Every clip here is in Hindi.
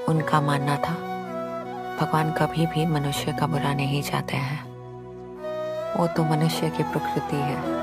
उनका मानना था भगवान कभी भी मनुष्य का बुरा नहीं चाहते हैं। वो तो मनुष्य की प्रकृति है।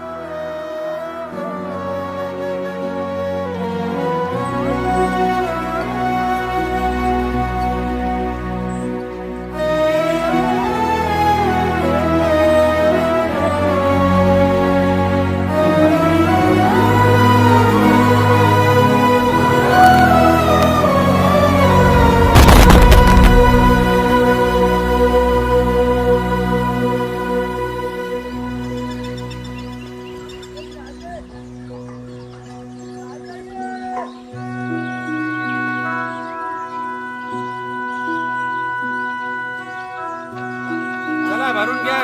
भरून घ्या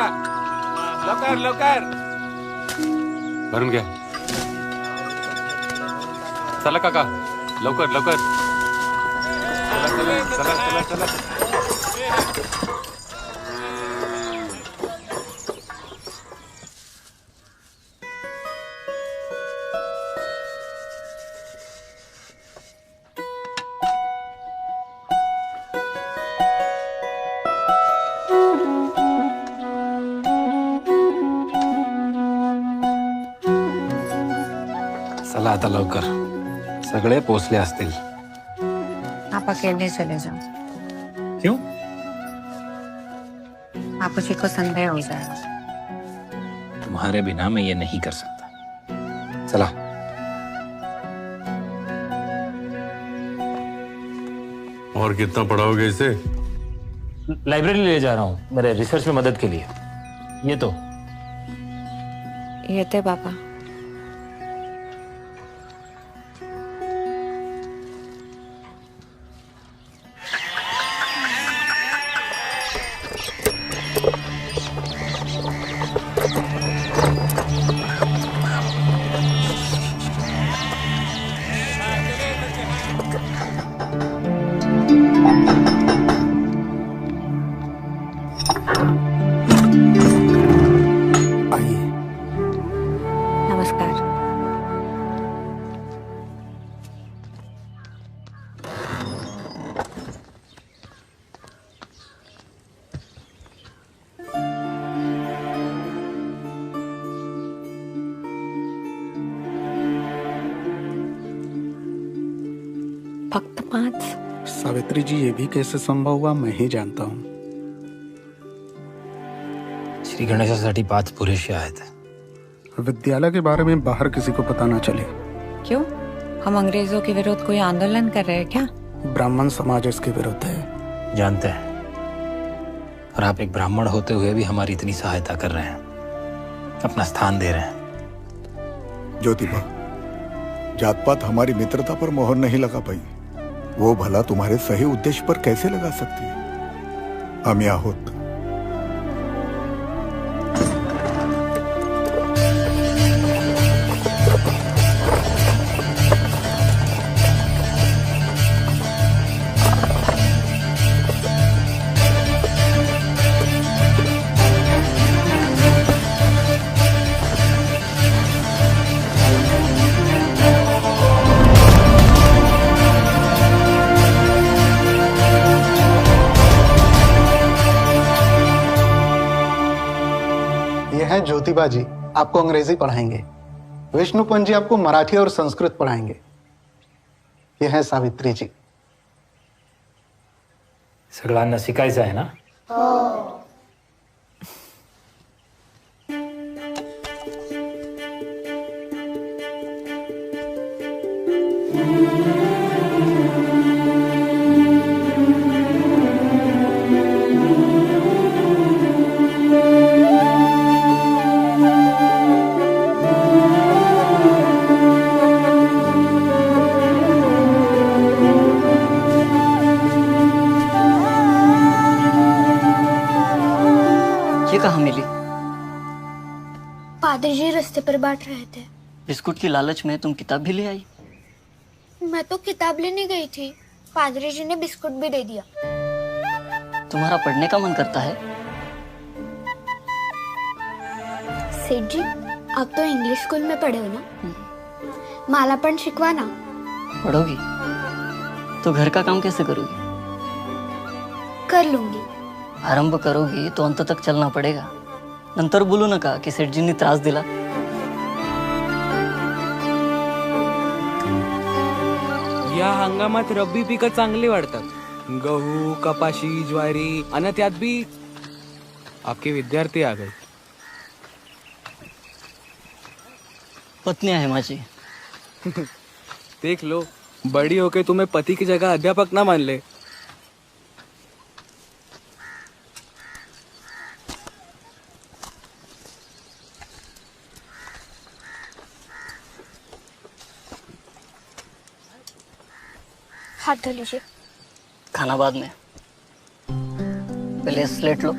लवकर लवकर भरून घ्या चला काका लवकर लवकर चला चला चला चला चला चला आता लवकर सगळे पोचले असतील। आप अकेले चले जाओ। क्यों? आपको जी को संदेह हो जाएगा। तुम्हारे बिना मैं ये नहीं कर सकता। चला। और कितना पढ़ाओगे इसे? लाइब्रेरी ले जा रहा हूँ मेरे रिसर्च में मदद के लिए। ये तो ये थे पापा। नमस्कार। फक्त 5? सावित्री जी, ये भी कैसे संभव हुआ मैं ही जानता हूँ। श्री गणेशासाठी 5 पुरेसे आहेत। विद्यालय के बारे में बाहर किसी को पता ना चले। क्यों? हम अंग्रेजों के विरुद्ध कोई आंदोलन कर रहे हैं क्या? ब्राह्मण समाज इसके विरुद्ध है। जानते हैं, और आप एक ब्राह्मण होते हुए भी हमारी इतनी सहायता कर रहे हैं, अपना स्थान दे रहे हैं। ज्योतिबा, जात पात हमारी मित्रता पर मोहर नहीं लगा पाई, वो भला तुम्हारे सही उद्देश्य पर कैसे लगा सकती है? आम्ही आहोत। ये हैं ज्योतिबा जी, आपको अंग्रेजी पढ़ाएंगे। विष्णुपंत जी आपको मराठी और संस्कृत पढ़ाएंगे। ये हैं सावित्री जी। सगळ्यांना शिकायचं आहे ना? ये कहाँ मिली? पादरी जी रास्ते पर बांट रहे थे। बिस्कुट की लालच में तुम किताब भी ले आई? मैं तो किताब लेने गई थी, पादरी जी ने बिस्कुट भी दे दिया। तुम्हारा पढ़ने का मन करता है? सेठ जी, आप तो इंग्लिश स्कूल में पढ़े हो ना, माला पण शिकवा ना। पढ़ोगी तो घर का काम कैसे करोगी? कर लूंगी. आरंभ करोगी तो अंत तक चलना पडेगा. नंतर बोलू नका की सेठजींनी त्रास दिला. या हंगामात रब्बी पिकं चांगली वाढतात. गहू, कपाशी, ज्वारी आणि त्यात भी आपके विद्यार्थी आ गए. पत्नी आहे माझी. देख लो, बड़ी होके तुम्हें पति की जगह अध्यापक ना मान ले. हाथ धो लीजिए. खाना बाद में. पहले स्लेट लो.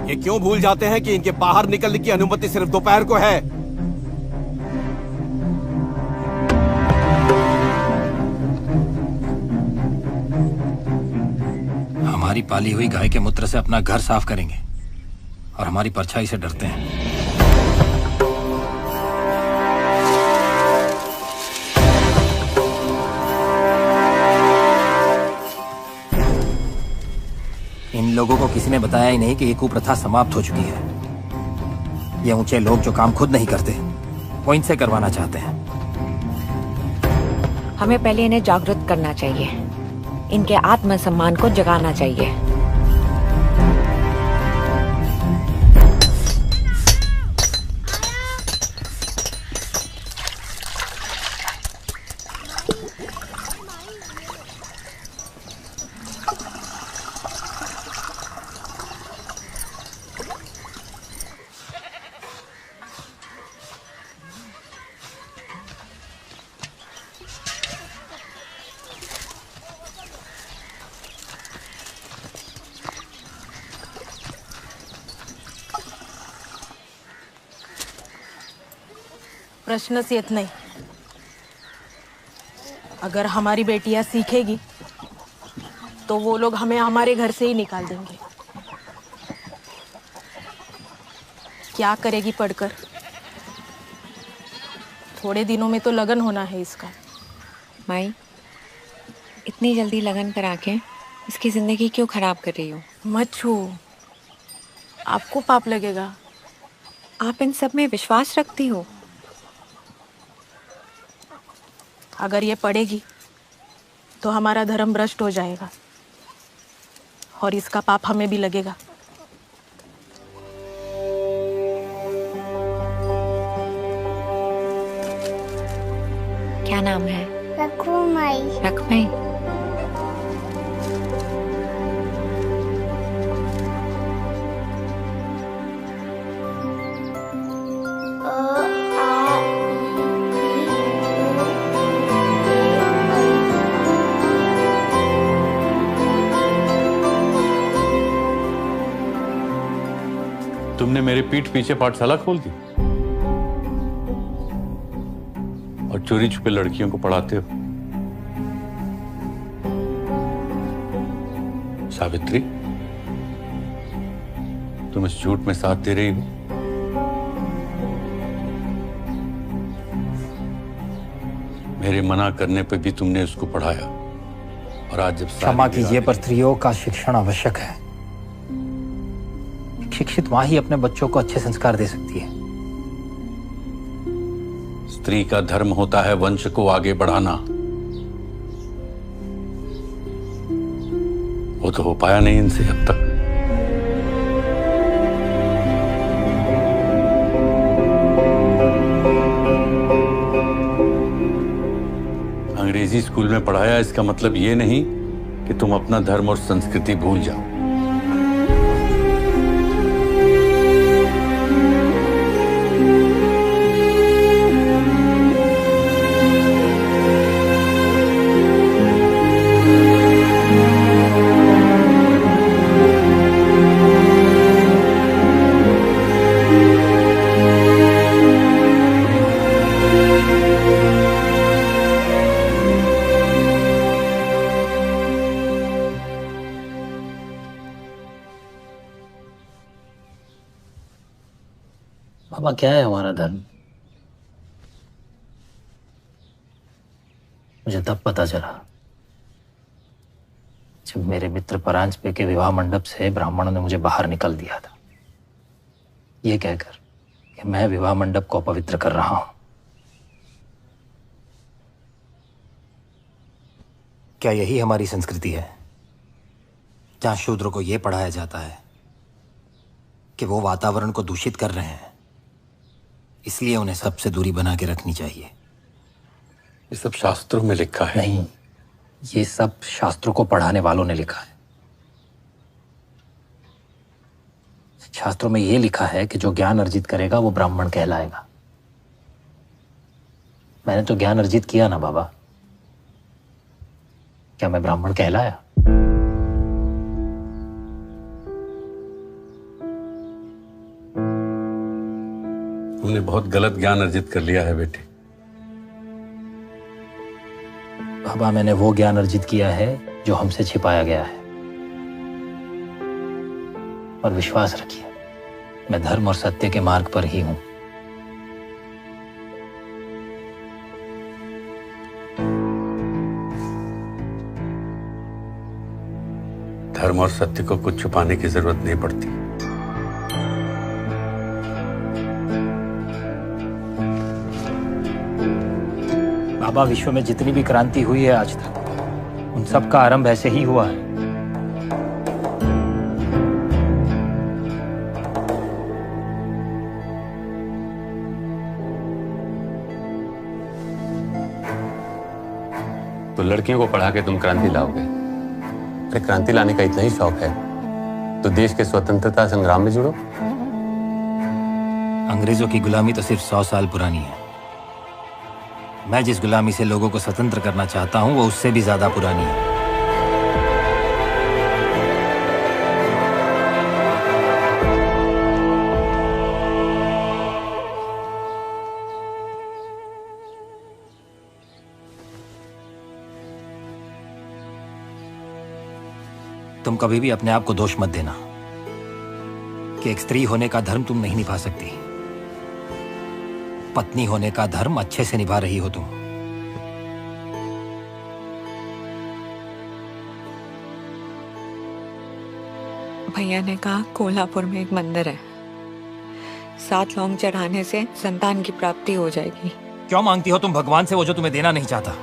ये क्यों भूल जाते हैं कि इनके बाहर निकलने की अनुमति सिर्फ दोपहर को है? हमारी पाली हुई गाय के मूत्र से अपना घर साफ करेंगे और हमारी परछाई से डरते हैं. इन लोगों को किसी ने बताया ही नहीं कि ये कुप्रथा समाप्त हो चुकी है. ये ऊंचे लोग जो काम खुद नहीं करते वो इनसे करवाना चाहते हैं. हमें पहले इन्हें जागृत करना चाहिए. इनके आत्मसम्मान को जगाना चाहिए. प्रश्नच येत नाही. अगर हमारी बेटियां सीखेगी तो वो लोग हमें हमारे घर से ही निकाल देंगे. क्या करेगी पढ़कर? थोड़े दिनों में तो लगन होना है इसका. माई, इतनी जल्दी लगन करा के इसकी जिंदगी क्यों खराब कर रही हो? मत छू, आपको पाप लगेगा. आप इन सब में विश्वास रखती हो? अगर ये पढ़ेगी तो हमारा धर्म भ्रष्ट हो जाएगा और इसका पाप हमें भी लगेगा. क्या नाम है? रखमाई. रखमाई. तुमने मेरे पीठ पीछे पाठशाला खोल दी और चोरी छुपे लड़कियों को पढ़ाते हो. सावित्री, तुम इस झूठ में साथ दे रही हो. मेरे मना करने पर भी तुमने उसको पढ़ाया और आज जब क्षमा कीजिए पर स्त्रियों का शिक्षण आवश्यक है. शिक्षित मां ही अपने बच्चों को अच्छे संस्कार दे सकती है. स्त्री का धर्म होता है वंश को आगे बढ़ाना. वो तो हो पाया नहीं इनसे अब तक. अंग्रेजी स्कूल में पढ़ाया इसका मतलब ये नहीं कि तुम अपना धर्म और संस्कृति भूल जाओ. मामा क्या है हमारा धर्म? मुझे तब पता चला जब मेरे मित्र परांजपे के विवाह मंडप से ब्राह्मणों ने मुझे बाहर निकल दिया था, ये कहकर कि मैं विवाह मंडप को अपवित्र कर रहा हूं। क्या यही हमारी संस्कृति है, जहां शूद्रों को यह पढ़ाया जाता है कि वो वातावरण को दूषित कर रहे हैं, इसलिए उन्हें सबसे दूरी बना के रखनी चाहिए? ये सब शास्त्रों में लिखा है। नहीं, ये सब शास्त्रों को पढ़ाने वालों ने लिखा है। शास्त्रों में ये लिखा है कि जो ज्ञान अर्जित करेगा वो ब्राह्मण कहलाएगा। मैंने तो ज्ञान अर्जित किया ना बाबा, क्या मैं ब्राह्मण कहलाया? तुमने बहुत गलत ज्ञान अर्जित कर लिया है बेटे। बाबा, मैंने वो ज्ञान अर्जित किया है जो हमसे छिपाया गया है। और विश्वास रखिए, मैं धर्म और सत्य के मार्ग पर ही हूं। धर्म और सत्य को कुछ छुपाने की जरूरत नहीं पड़ती। बाबा, विश्व में जितनी भी क्रांति हुई है आज तक, उन सब का आरंभ ऐसे ही हुआ है। तो लड़कियों को पढ़ा के तुम क्रांति लाओगे? अरे क्रांति लाने का इतना ही शौक है तो देश के स्वतंत्रता संग्राम में जुड़ो। अंग्रेजों की गुलामी तो सिर्फ 100 साल पुरानी है। मैं जिस गुलामी से लोगों को स्वतंत्र करना चाहता हूं वो उससे भी ज्यादा पुरानी है। तुम कभी भी अपने आप को दोष मत देना कि एक स्त्री होने का धर्म तुम नहीं निभा सकती। पत्नी होने का धर्म अच्छे से निभा रही हो तुम। भैया ने कहा कोल्हापुर में एक मंदिर है, 7 लौंग चढ़ाने से संतान की प्राप्ति हो जाएगी। क्यों मांगती हो तुम भगवान से वो जो तुम्हें देना नहीं चाहता?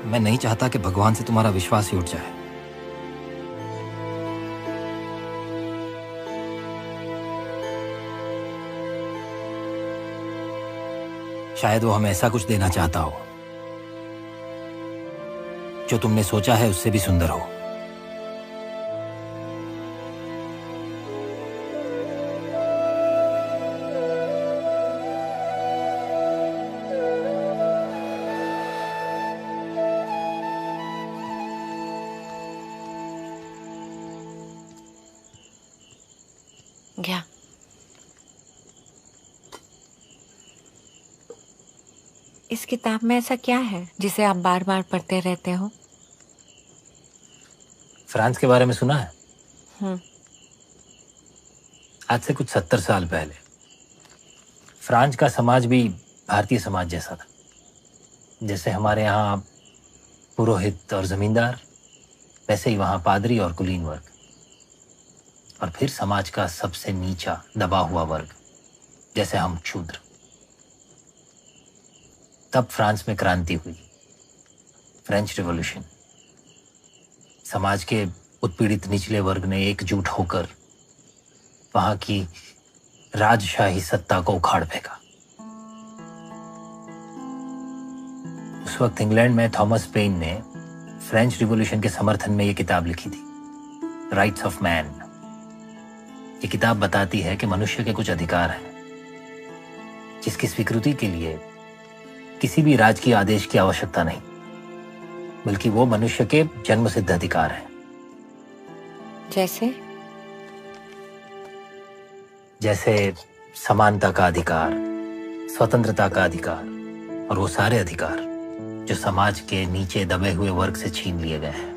मैं नहीं चाहता कि भगवान से तुम्हारा विश्वास ही उठ जाए। शायद वो हमें ऐसा कुछ देना चाहता हो जो तुमने सोचा है उससे भी सुंदर हो। क्या? इस किताब में ऐसा क्या है जिसे आप बार बार पढ़ते रहते हो? फ्रांस के बारे में सुना है? आज से कुछ 70 साल पहले फ्रांस का समाज भी भारतीय समाज जैसा था। जैसे हमारे यहाँ पुरोहित और जमींदार, वैसे ही वहाँ पादरी और कुलीन वर्ग, और फिर समाज का सबसे नीचा दबा हुआ वर्ग जैसे हम शूद्र। तब फ्रांस में क्रांति हुई, फ्रेंच रिवॉल्यूशन। समाज के उत्पीड़ित निचले वर्ग ने एकजुट होकर वहां की राजशाही सत्ता को उखाड़ फेंका। उस वक्त इंग्लैंड में थॉमस पेन ने फ्रेंच रिवॉल्यूशन के समर्थन में यह किताब लिखी थी, राइट्स ऑफ मैन। ये किताब बताती है कि मनुष्य के कुछ अधिकार हैं जिसकी स्वीकृति के लिए किसी भी राजकीय आदेश की आवश्यकता नहीं, बल्कि वो मनुष्य के जन्मसिद्ध अधिकार हैं। जैसे समानता का अधिकार, स्वतंत्रता का अधिकार और वो सारे अधिकार जो समाज के नीचे दबे हुए वर्ग से छीन लिए गए हैं।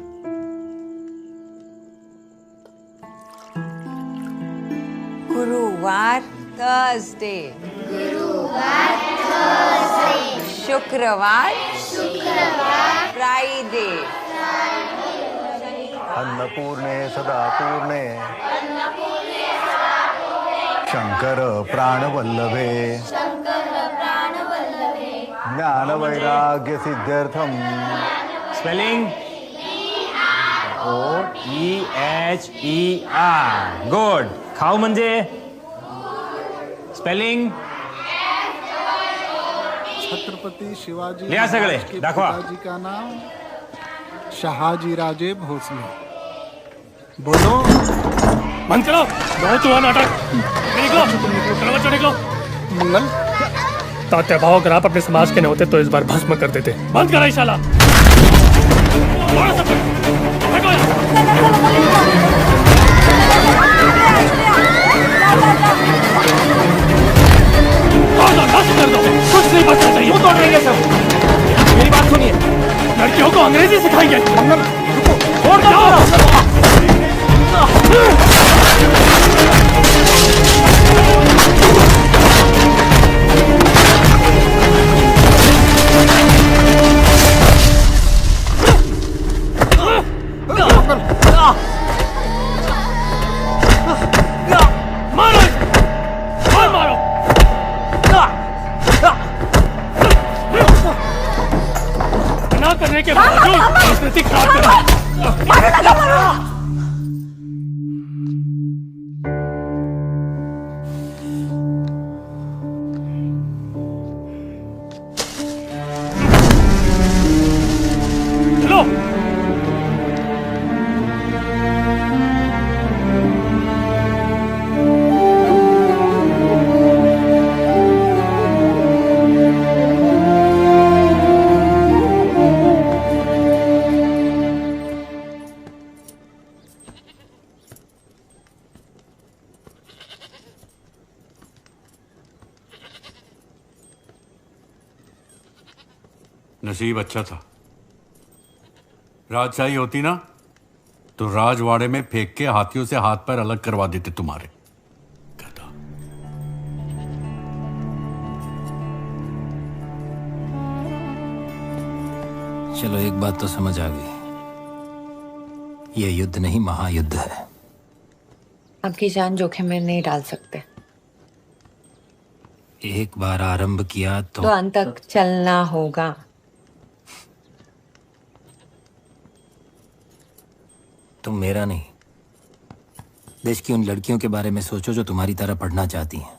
गुरुवार थर्सडे, शुक्रवार फ्राइडे, अन्नपूर्णे सदा पूर्णे शंकर प्राणवल्लभे ज्ञान वैराग्य सिद्ध्यर्थम। Spelling OEHER। गुड। खाऊ म्हणजे स्पेलिंग छत्रपति शिवाजी लिया सगळे महाराज के दाखवा। पिताजी का नाम शहाजी राजे भोसले। बोलो। बंद करो, बहुत हुआ नाटक। निकलो, चलो बच्चों निकलो। मंगल तात्या भाव अगर आप अपने समाज के न होते तो इस बार भस्म कर देते। बंद करा शाला। कर दो, कुछ नहीं बचना चाहिए। वो तोड़ देंगे सब। मेरी बात सुनिए, लड़कियों को अंग्रेजी सिखाएंगे। छोड़ दो। करने के बावजूद संस्कृति खराब कर। चलो। नसीब अच्छा था। राजशाही होती ना तो राजवाड़े में फेंक के हाथियों से हाथ पैर अलग करवा देते तुम्हारे। चलो एक बात तो समझ आ गई, ये युद्ध नहीं महायुद्ध है। आपकी जान जोखिम में नहीं डाल सकते। एक बार आरंभ किया तो अंत तक चलना होगा। तुम मेरा नहीं, देश की उन लड़कियों के बारे में सोचो जो तुम्हारी तरह पढ़ना चाहती हैं।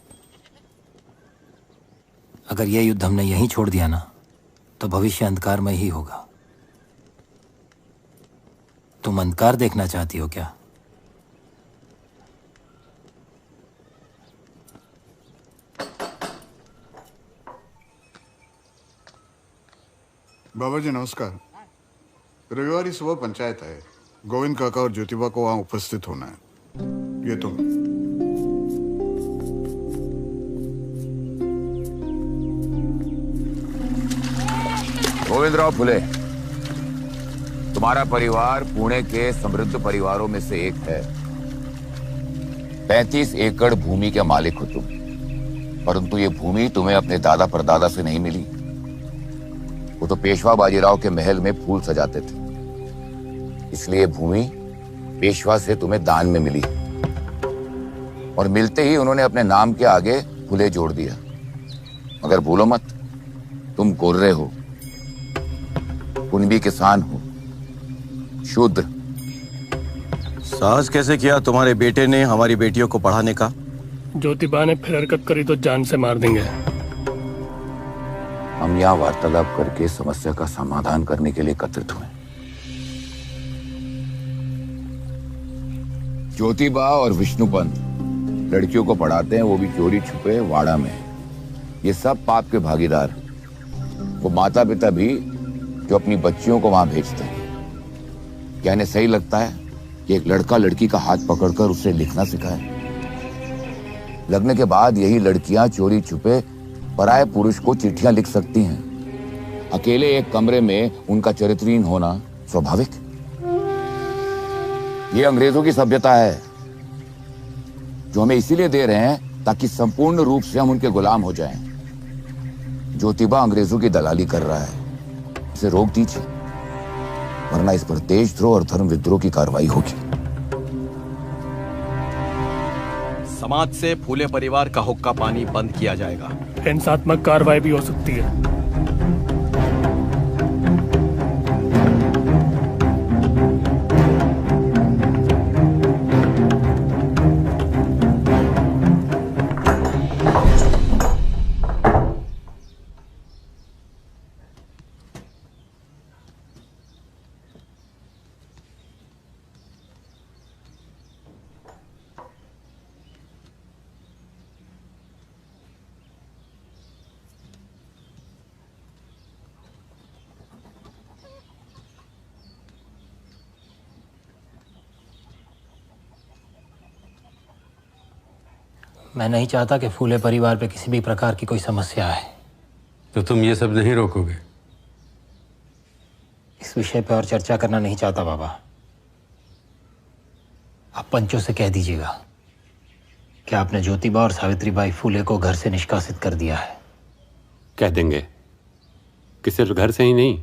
अगर यह युद्ध हमने यहीं छोड़ दिया ना तो भविष्य अंधकारमय ही होगा। तुम अंधकार देखना चाहती हो क्या? बाबा जी नमस्कार। रविवार सुबह पंचायत है, गोविंद काका और ज्योतिबा को वहां उपस्थित होना है। ये तुम। गोविंदराव फुले, तुम्हारा परिवार पुणे के समृद्ध परिवारों में से एक है। 35 एकड़ भूमि के मालिक हो तुम, परंतु ये भूमि तुम्हें अपने दादा परदादा से नहीं मिली। वो तो पेशवा बाजीराव के महल में फूल सजाते थे, इसलिए भूमि पेशवा से तुम्हें दान में मिली और मिलते ही उन्होंने अपने नाम के आगे फुले जोड़ दिया। मगर भूलो मत, तुम गोर्रे हो, कुणबी किसान हो, शूद्र। साहस कैसे किया तुम्हारे बेटे ने हमारी बेटियों को पढ़ाने का? ज्योतिबा ने फिर हरकत करी तो जान से मार देंगे। हम यहाँ वार्तालाप करके समस्या का समाधान करने के लिए एकत्रित हुए। ज्योतिबा और विष्णुपंत लड़कियों को पढ़ाते हैं, वो भी चोरी छुपे वाड़ा में। ये सब पाप के भागीदार। वो माता पिता भी जो अपनी बच्चियों को वहां भेजते हैं। क्या इन्हें सही लगता है कि एक लड़का लड़की का हाथ पकड़कर उसे लिखना सिखाए? लगने के बाद यही लड़कियां चोरी छुपे पराये पुरुष को चिट्ठियां लिख सकती हैं। अकेले एक कमरे में उनका चरित्रहीन होना स्वाभाविक। ये अंग्रेजों की सभ्यता है जो हमें इसीलिए दे रहे हैं ताकि संपूर्ण रूप से हम उनके गुलाम हो जाएं। ज्योतिबा अंग्रेजों की दलाली कर रहा है, इसे रोक दीजिए, वरना इस पर देशद्रोह और धर्म विद्रोह की कार्रवाई होगी। समाज से फूले परिवार का हुक्का पानी बंद किया जाएगा। हिंसात्मक कार्रवाई भी हो सकती है। मैं नहीं चाहता कि फूले परिवार पे किसी भी प्रकार की कोई समस्या आए। तो तुम ये सब नहीं रोकोगे? इस विषय पे और चर्चा करना नहीं चाहता बाबा। आप पंचों से कह दीजिएगा कि आपने ज्योतिबा और सावित्रीबाई फूले को घर से निष्कासित कर दिया है। कह देंगे कि सिर्फ घर से ही नहीं,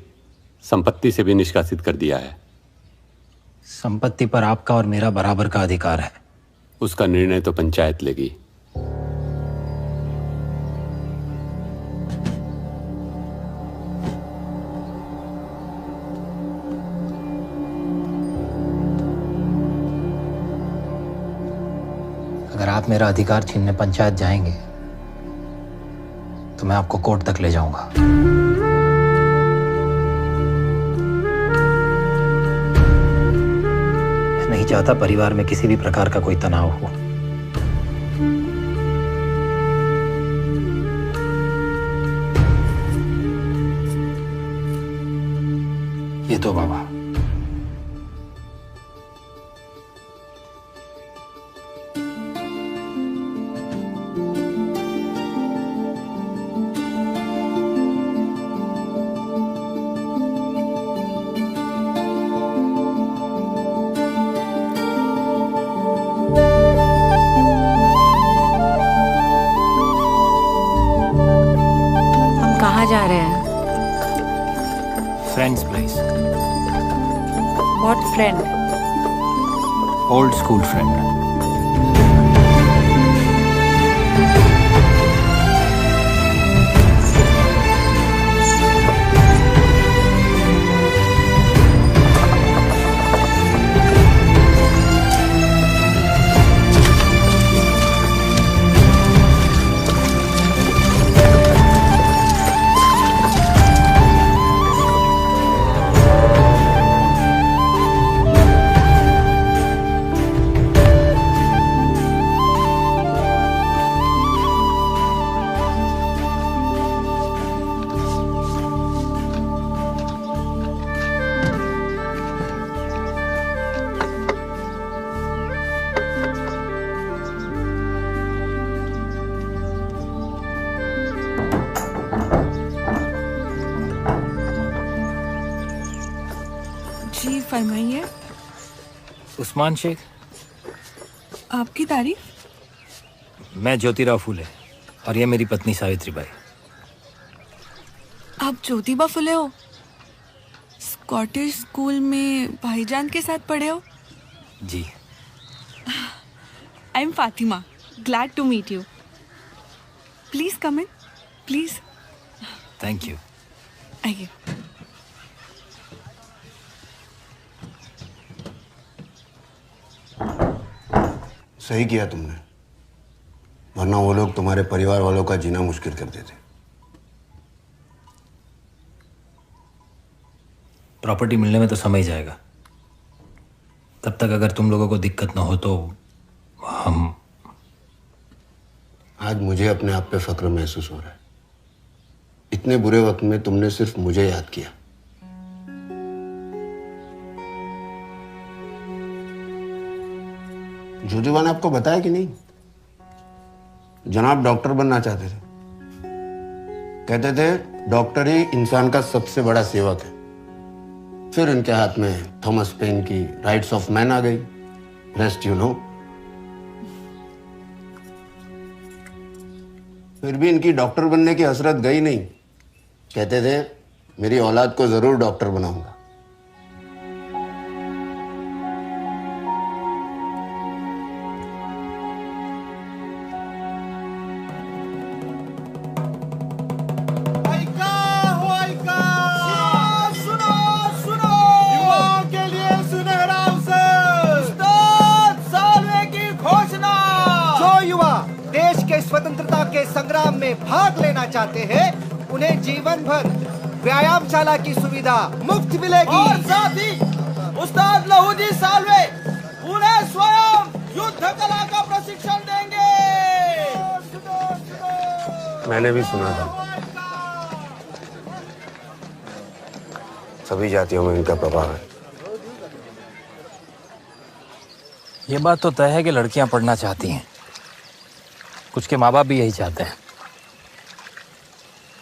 संपत्ति से भी निष्कासित कर दिया है। संपत्ति पर आपका और मेरा बराबर का अधिकार है। उसका निर्णय तो पंचायत लेगी। अगर आप मेरा अधिकार छीनने पंचायत जाएंगे तो मैं आपको कोर्ट तक ले जाऊंगा। मैं नहीं चाहता परिवार में किसी भी प्रकार का कोई तनाव हो। ये तो बाबा, जा रहे हैं? Friends place. What friend? Old school friend. जी फरमाइए। उस्मान शेख। आपकी तारीफ? मैं ज्योतिराव फूले और ये मेरी पत्नी सावित्रीबाई। आप ज्योतिबा फुले हो? स्कॉटिश स्कूल में भाईजान के साथ पढ़े हो? जी। I am Fatima, glad to meet you. Please come in, please. Thank you. आइए। सही किया तुमने, वरना वो लोग तुम्हारे परिवार वालों का जीना मुश्किल कर देते। प्रॉपर्टी मिलने में तो समय जाएगा, तब तक अगर तुम लोगों को दिक्कत ना हो तो हम। आज मुझे अपने आप पे फक्र महसूस हो रहा है। इतने बुरे वक्त में तुमने सिर्फ मुझे याद किया। ज्योतिबा ने आपको बताया कि नहीं? जनाब डॉक्टर बनना चाहते थे, कहते थे डॉक्टर ही इंसान का सबसे बड़ा सेवक है। फिर इनके हाथ में थॉमस पेन की राइट्स ऑफ मैन आ गई। Rest you know. फिर भी इनकी डॉक्टर बनने की हसरत गई नहीं। कहते थे मेरी औलाद को जरूर डॉक्टर बनाऊंगा। स्वतंत्रता के संग्राम में भाग लेना चाहते हैं, उन्हें जीवन भर व्यायामशाला की सुविधा मुफ्त मिलेगी। और साथ ही उस्ताद लहूजी साल्वे उन्हें स्वयं युद्ध कला का प्रशिक्षण देंगे। मैंने भी सुना था सभी जातियों में इनका प्रभाव है। ये बात तो तय है कि लड़कियां पढ़ना चाहती हैं। कुछ के माँ बाप भी यही चाहते हैं।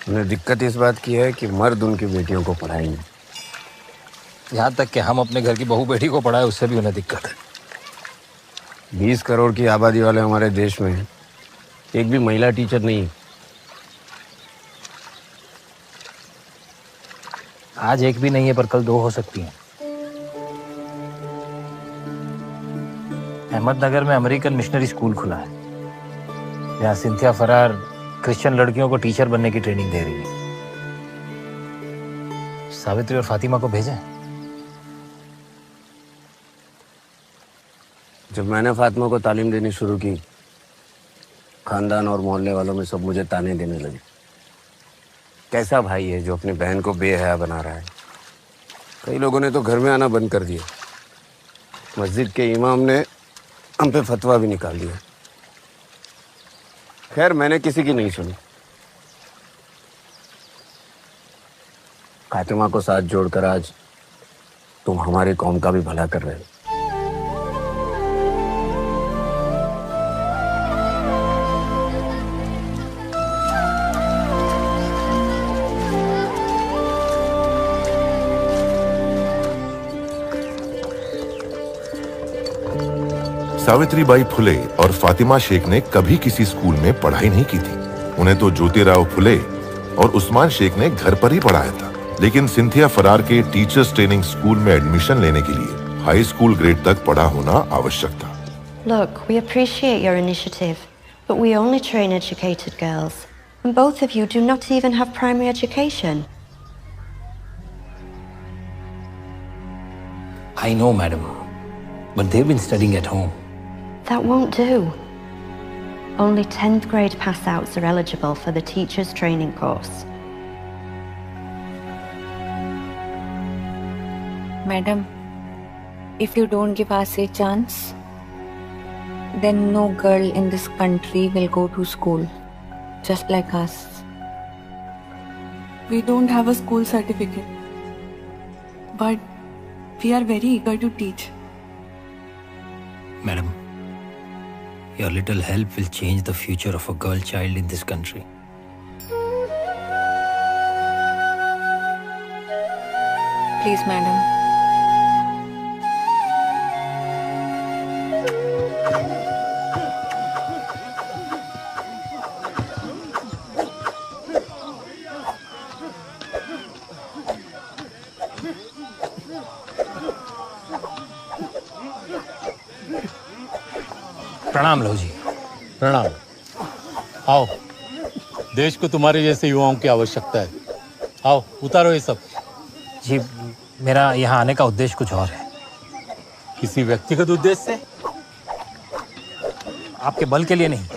उन्हें दिक्कत इस बात की है कि मर्द उनकी बेटियों को पढ़ाएंगे। यहाँ तक कि हम अपने घर की बहू बेटी को पढ़ाए उससे भी उन्हें दिक्कत है। 20 करोड़ की आबादी वाले हमारे देश में एक भी महिला टीचर नहीं। आज एक भी नहीं है पर कल 2 हो सकती हैं। अहमदनगर में अमेरिकन मिशनरी स्कूल खुला है जहाँ सिंथिया फरार क्रिश्चियन लड़कियों को टीचर बनने की ट्रेनिंग दे रही है। सावित्री और फातिमा को भेजें। जब मैंने फातिमा को तालीम देनी शुरू की, खानदान और मोहल्ले वालों में सब मुझे ताने देने लगे। कैसा भाई है जो अपनी बहन को बेहया बना रहा है। कई लोगों ने तो घर में आना बंद कर दिया। मस्जिद के इमाम ने हम पे फतवा भी निकाल दिया। खैर मैंने किसी की नहीं सुनी। फातिमा को साथ जोड़कर आज तुम हमारी कौम का भी भला कर रहे हो। सावित्रीबाई फुले और फातिमा शेख ने कभी किसी स्कूल में पढ़ाई नहीं की थी। उन्हें तो ज्योतिराव फुले और उस्मान शेख ने घर पर ही पढ़ाया था। लेकिन सिंथिया फरार के टीचर्स ट्रेनिंग स्कूल में एडमिशन लेने के लिए हाई स्कूल ग्रेड तक पढ़ा होना आवश्यक था। Look, we appreciate your initiative, but we only train educated girls. And both of you do not even have primary education. I know, madam, but they've been studying at home. That won't do. Only 10th grade pass-outs are eligible for the teacher's training course. Madam, if you don't give us a chance, then no girl in this country will go to school, just like us. We don't have a school certificate, but we are very eager to teach. Madam, your little help will change the future of a girl child in this country. Please, madam. प्रणाम लो जी। प्रणाम। आओ, देश को तुम्हारे जैसे युवाओं की आवश्यकता है। आओ उतारो ये सब। जी, मेरा यहाँ आने का उद्देश्य कुछ और है। किसी व्यक्तिगत उद्देश्य से? आपके बल के लिए नहीं,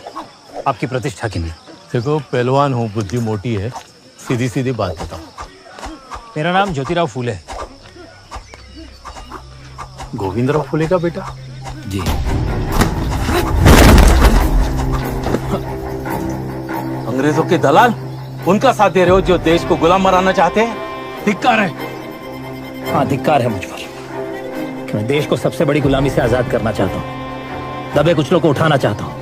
आपकी प्रतिष्ठा के लिए। देखो, पहलवान हूँ, बुद्धि मोटी है, सीधी सीधी बात बताओ। मेरा नाम ज्योतिराव फूले है। गोविंदराव फूले का बेटा? जी। अंग्रेजों के दलाल, उनका साथ दे रहे हो जो देश को गुलाम बनाना चाहते हैं। धिक्कार है। हाँ, धिक्कार है मुझ पर। मैं देश को सबसे बड़ी गुलामी से आजाद करना चाहता हूँ, दबे कुचलों को उठाना चाहता हूँ।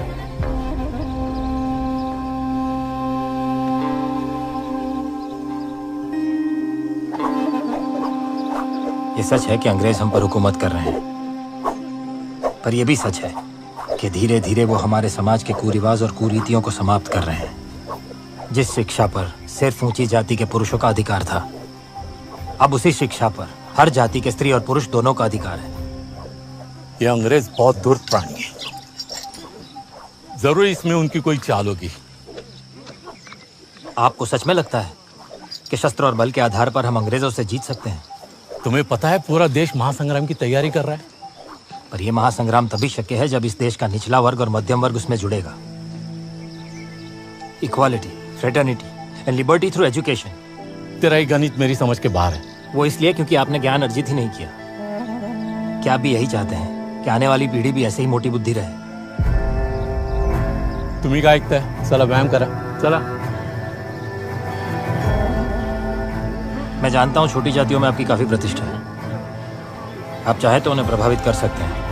ये सच है कि अंग्रेज हम पर हुकूमत कर रहे हैं, पर यह भी सच है कि धीरे धीरे वो हमारे समाज के कुरिवाज और कुरीतियों को समाप्त कर रहे हैं। जिस शिक्षा पर सिर्फ ऊंची जाति के पुरुषों का अधिकार था, अब उसी शिक्षा पर हर जाति के स्त्री और पुरुष दोनों का अधिकार है। ये अंग्रेज बहुत धूर्त प्राणी है, जरूर इसमें उनकी कोई चाल होगी। आपको सच में लगता है कि शस्त्र और बल के आधार पर हम अंग्रेजों से जीत सकते हैं? तुम्हें पता है पूरा देश महासंग्राम की तैयारी कर रहा है। पर यह महासंग्राम तभी शक्य है जब इस देश का निचला वर्ग और मध्यम वर्ग उसमें जुड़ेगा। Equality, fraternity and liberty through education. तेरा ये गणित मेरी समझ के बाहर है। वो इसलिए क्योंकि आपने ज्ञान अर्जित ही नहीं किया। क्या आप भी यही चाहते हैं कि आने वाली पीढ़ी भी ऐसे ही मोटी बुद्धि रहे? तुम्ही काय ऐकताय? चला व्यायाम करा, चला। मैं जानता हूं छोटी जातियों में आपकी काफी प्रतिष्ठा है, आप चाहे तो उन्हें प्रभावित कर सकते हैं।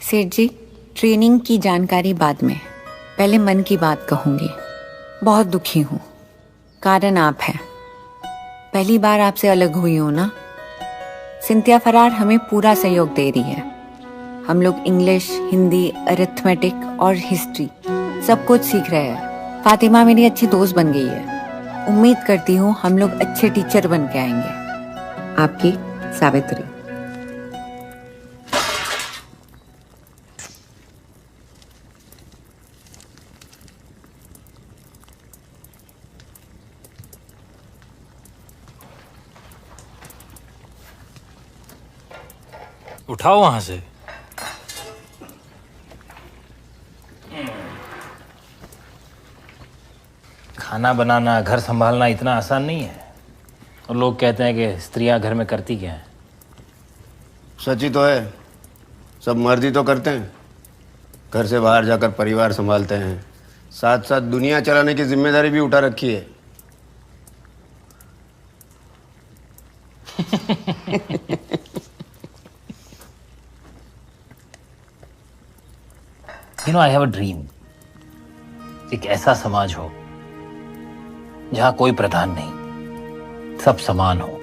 सेठ जी, ट्रेनिंग की जानकारी बाद में, पहले मन की बात कहूंगी। बहुत दुखी हूँ, कारण आप हैं। पहली बार आपसे अलग हुई हूँ ना। सिंथिया फरार हमें पूरा सहयोग दे रही है। हम लोग इंग्लिश, हिंदी, अरिथमेटिक और हिस्ट्री सब कुछ सीख रहे हैं। फातिमा मेरी अच्छी दोस्त बन गई है। उम्मीद करती हूँ हम लोग अच्छे टीचर बन के आएंगे। आपकी सावित्री। उठाओ वहां से। खाना बनाना, घर संभालना इतना आसान नहीं है। और लोग कहते हैं कि स्त्रियां घर में करती क्या है। सच ही तो है, सब मर्द ही तो करते हैं। घर से बाहर जाकर परिवार संभालते हैं, साथ साथ दुनिया चलाने की जिम्मेदारी भी उठा रखी है। You know, I have a dream. एक ऐसा समाज हो जहां कोई प्रधान नहीं, सब समान हो।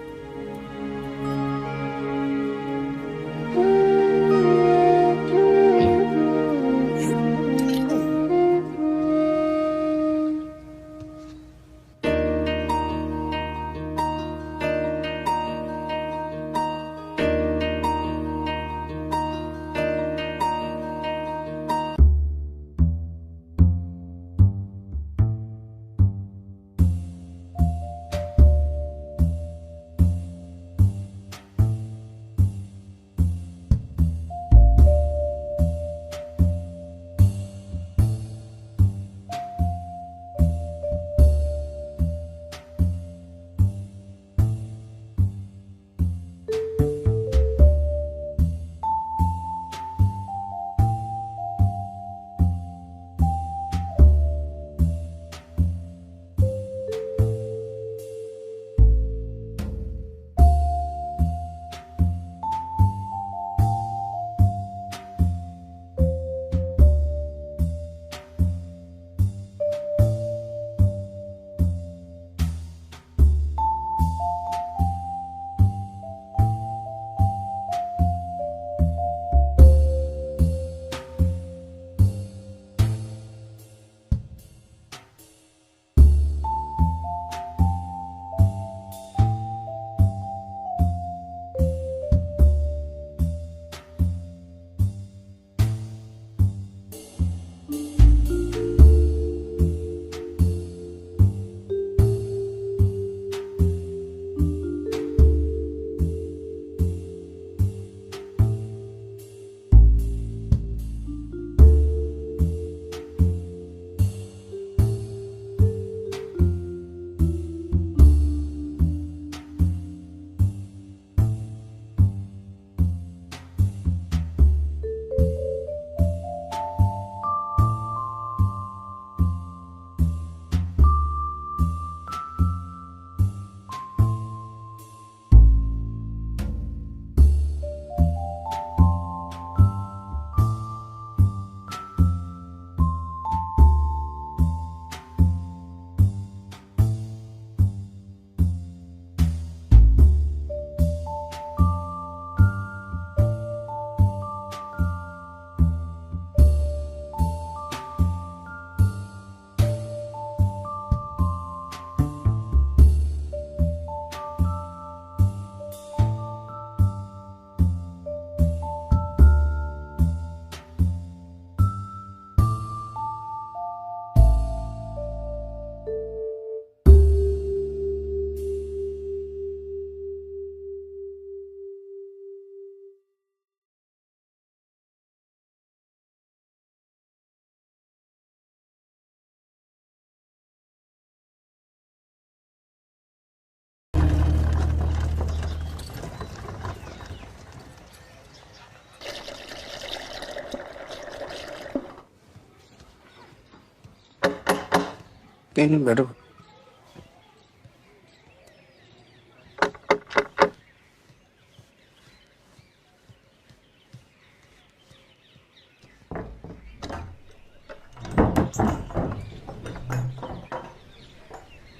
नहीं बैठो।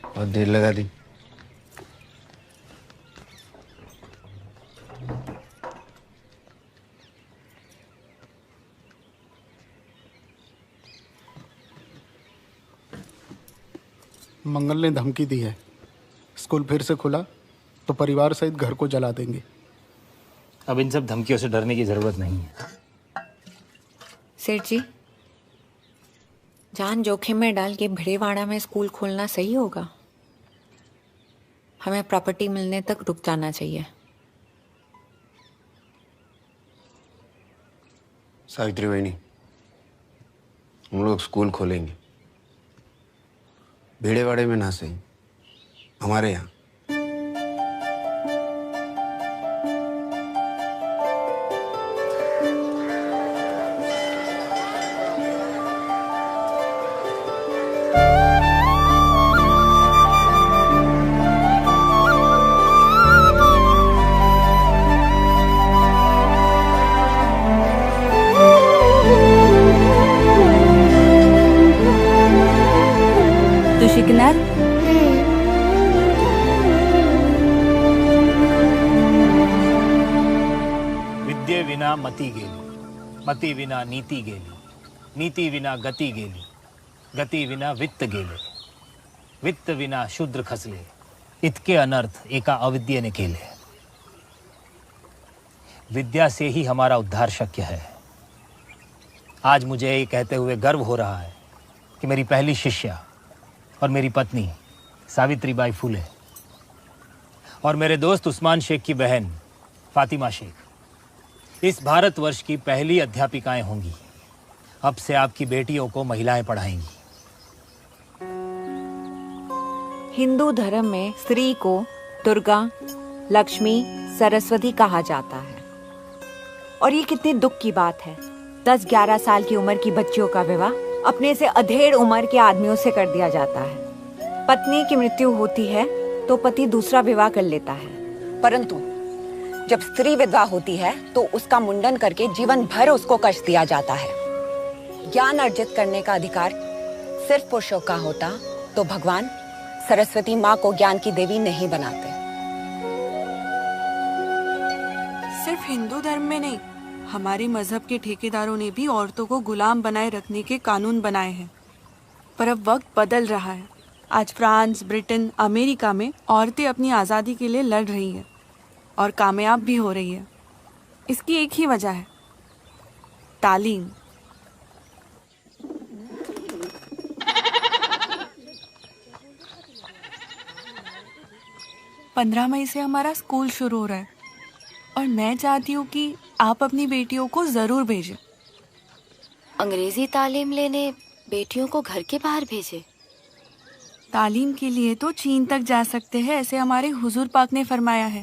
बहुत देर लगा दी। मंगल ने धमकी दी है, स्कूल फिर से खुला तो परिवार सहित घर को जला देंगे। अब इन सब धमकियों से डरने की जरूरत नहीं है। सेठ जी, जान जोखिम में डाल के भिड़ेवाड़ा में स्कूल खोलना सही होगा? हमें प्रॉपर्टी मिलने तक रुक जाना चाहिए। सावित्री बहनी, हम लोग स्कूल खोलेंगे, भिड़ेवाड़े में ना सही, हमारे यहाँ। शिकणार विद्ये विना मती गेली, मती विना नीती गेली, नीती विना गती गेली, गती विना वित्त गेले, वित्त विना शूद्र खसले, इतके अनर्थ एका अविद्ये ने केले। विद्या से ही हमारा उद्धार शक्य है। आज मुझे ये कहते हुए गर्व हो रहा है कि मेरी पहली शिष्या और मेरी पत्नी सावित्रीबाई फुले और मेरे दोस्त उस्मान शेख की बहन फातिमा शेख इस भारतवर्ष की पहली अध्यापिकाएं होंगी। अब से आपकी बेटियों को महिलाएं पढ़ाएंगी। हिंदू धर्म में स्त्री को दुर्गा, लक्ष्मी, सरस्वती कहा जाता है। और ये कितने दुख की बात है, 10-11 साल की उम्र की बच्चियों का विवाह अपने से अधेड़ उम्र के आदमियों से कर दिया जाता है। पत्नी की मृत्यु होती है तो पति दूसरा विवाह कर लेता है, परंतु जब स्त्री विधवा होती है तो उसका मुंडन करके जीवन भर उसको कष्ट दिया जाता है। ज्ञान अर्जित करने का अधिकार सिर्फ पुरुषों का होता तो भगवान सरस्वती माँ को ज्ञान की देवी नहीं बनाते। सिर्फ हिंदू धर्म में नहीं, हमारे मजहब के ठेकेदारों ने भी औरतों को गुलाम बनाए रखने के कानून बनाए हैं। पर अब वक्त बदल रहा है। आज फ्रांस, ब्रिटेन, अमेरिका में औरतें अपनी आज़ादी के लिए लड़ रही हैं और कामयाब भी हो रही है। इसकी एक ही वजह है, तालीम। पंद्रह मई से हमारा स्कूल शुरू हो रहा है और मैं चाहती हूँ कि आप अपनी बेटियों को जरूर भेजें। अंग्रेजी तालीम लेने बेटियों को घर के बाहर भेजे? तालीम के लिए तो चीन तक जा सकते हैं, ऐसे हमारे हुजूर पाक ने फरमाया है।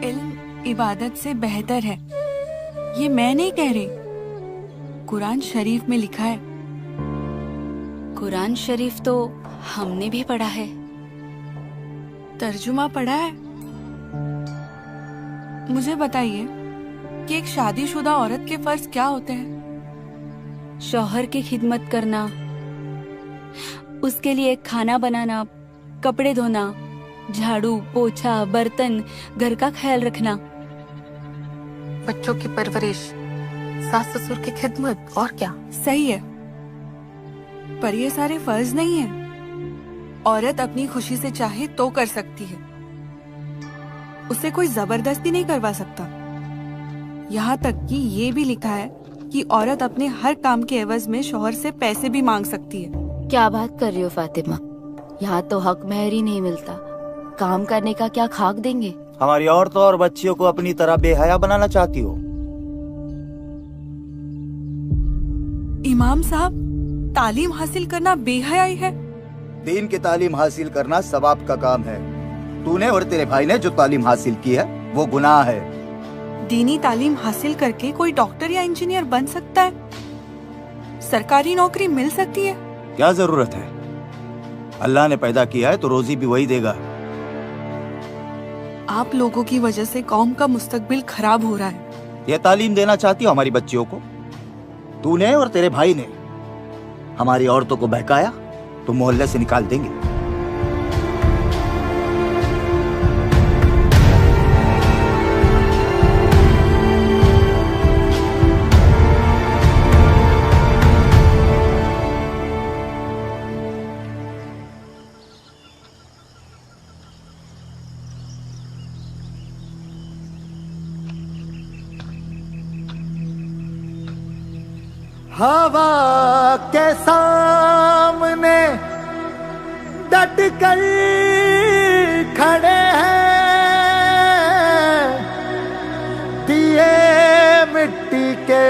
इल्म इबादत से बेहतर है, ये मैं नहीं कह रही, कुरान शरीफ में लिखा है। कुरान शरीफ तो हमने भी पढ़ा है। तर्जुमा पढ़ा है? मुझे बताइए कि एक शादीशुदा औरत के फर्ज क्या होते हैं? शौहर की खिदमत करना, उसके लिए खाना बनाना, कपड़े धोना, झाड़ू, पोछा, बर्तन, घर का ख्याल रखना, बच्चों की परवरिश, सास ससुर की खिदमत, और क्या। सही है, पर ये सारे फर्ज नहीं है। औरत अपनी खुशी से चाहे तो कर सकती है, उसे कोई जबरदस्ती नहीं करवा सकता। यहाँ तक कि ये भी लिखा है कि औरत अपने हर काम के एवज में शौहर से पैसे भी मांग सकती है। क्या बात कर रही हो फातिमा, यहाँ तो हक महर ही नहीं मिलता, काम करने का क्या खाक देंगे। हमारी औरतों और बच्चियों को अपनी तरह बेहया बनाना चाहती हो? इमाम साहब, तालीम हासिल करना बेहयाई है? दीन की तालीम हासिल करना सवाब का काम है। तूने और तेरे भाई ने जो तालीम हासिल की है वो गुनाह है। दीनी तालीम हासिल करके कोई डॉक्टर या इंजीनियर बन सकता है, सरकारी नौकरी मिल सकती है? क्या जरूरत है? अल्लाह ने पैदा किया है तो रोजी भी वही देगा। आप लोगों की वजह से कौम का मुस्तकबिल खराब हो रहा है। यह तालीम देना चाहती हो हमारी बच्चियों को? तूने और तेरे भाई ने हमारी औरतों को बहकाया तो मोहल्ले से निकाल देंगे। हवा के सामने डट कर खड़े हैं, दिए मिट्टी के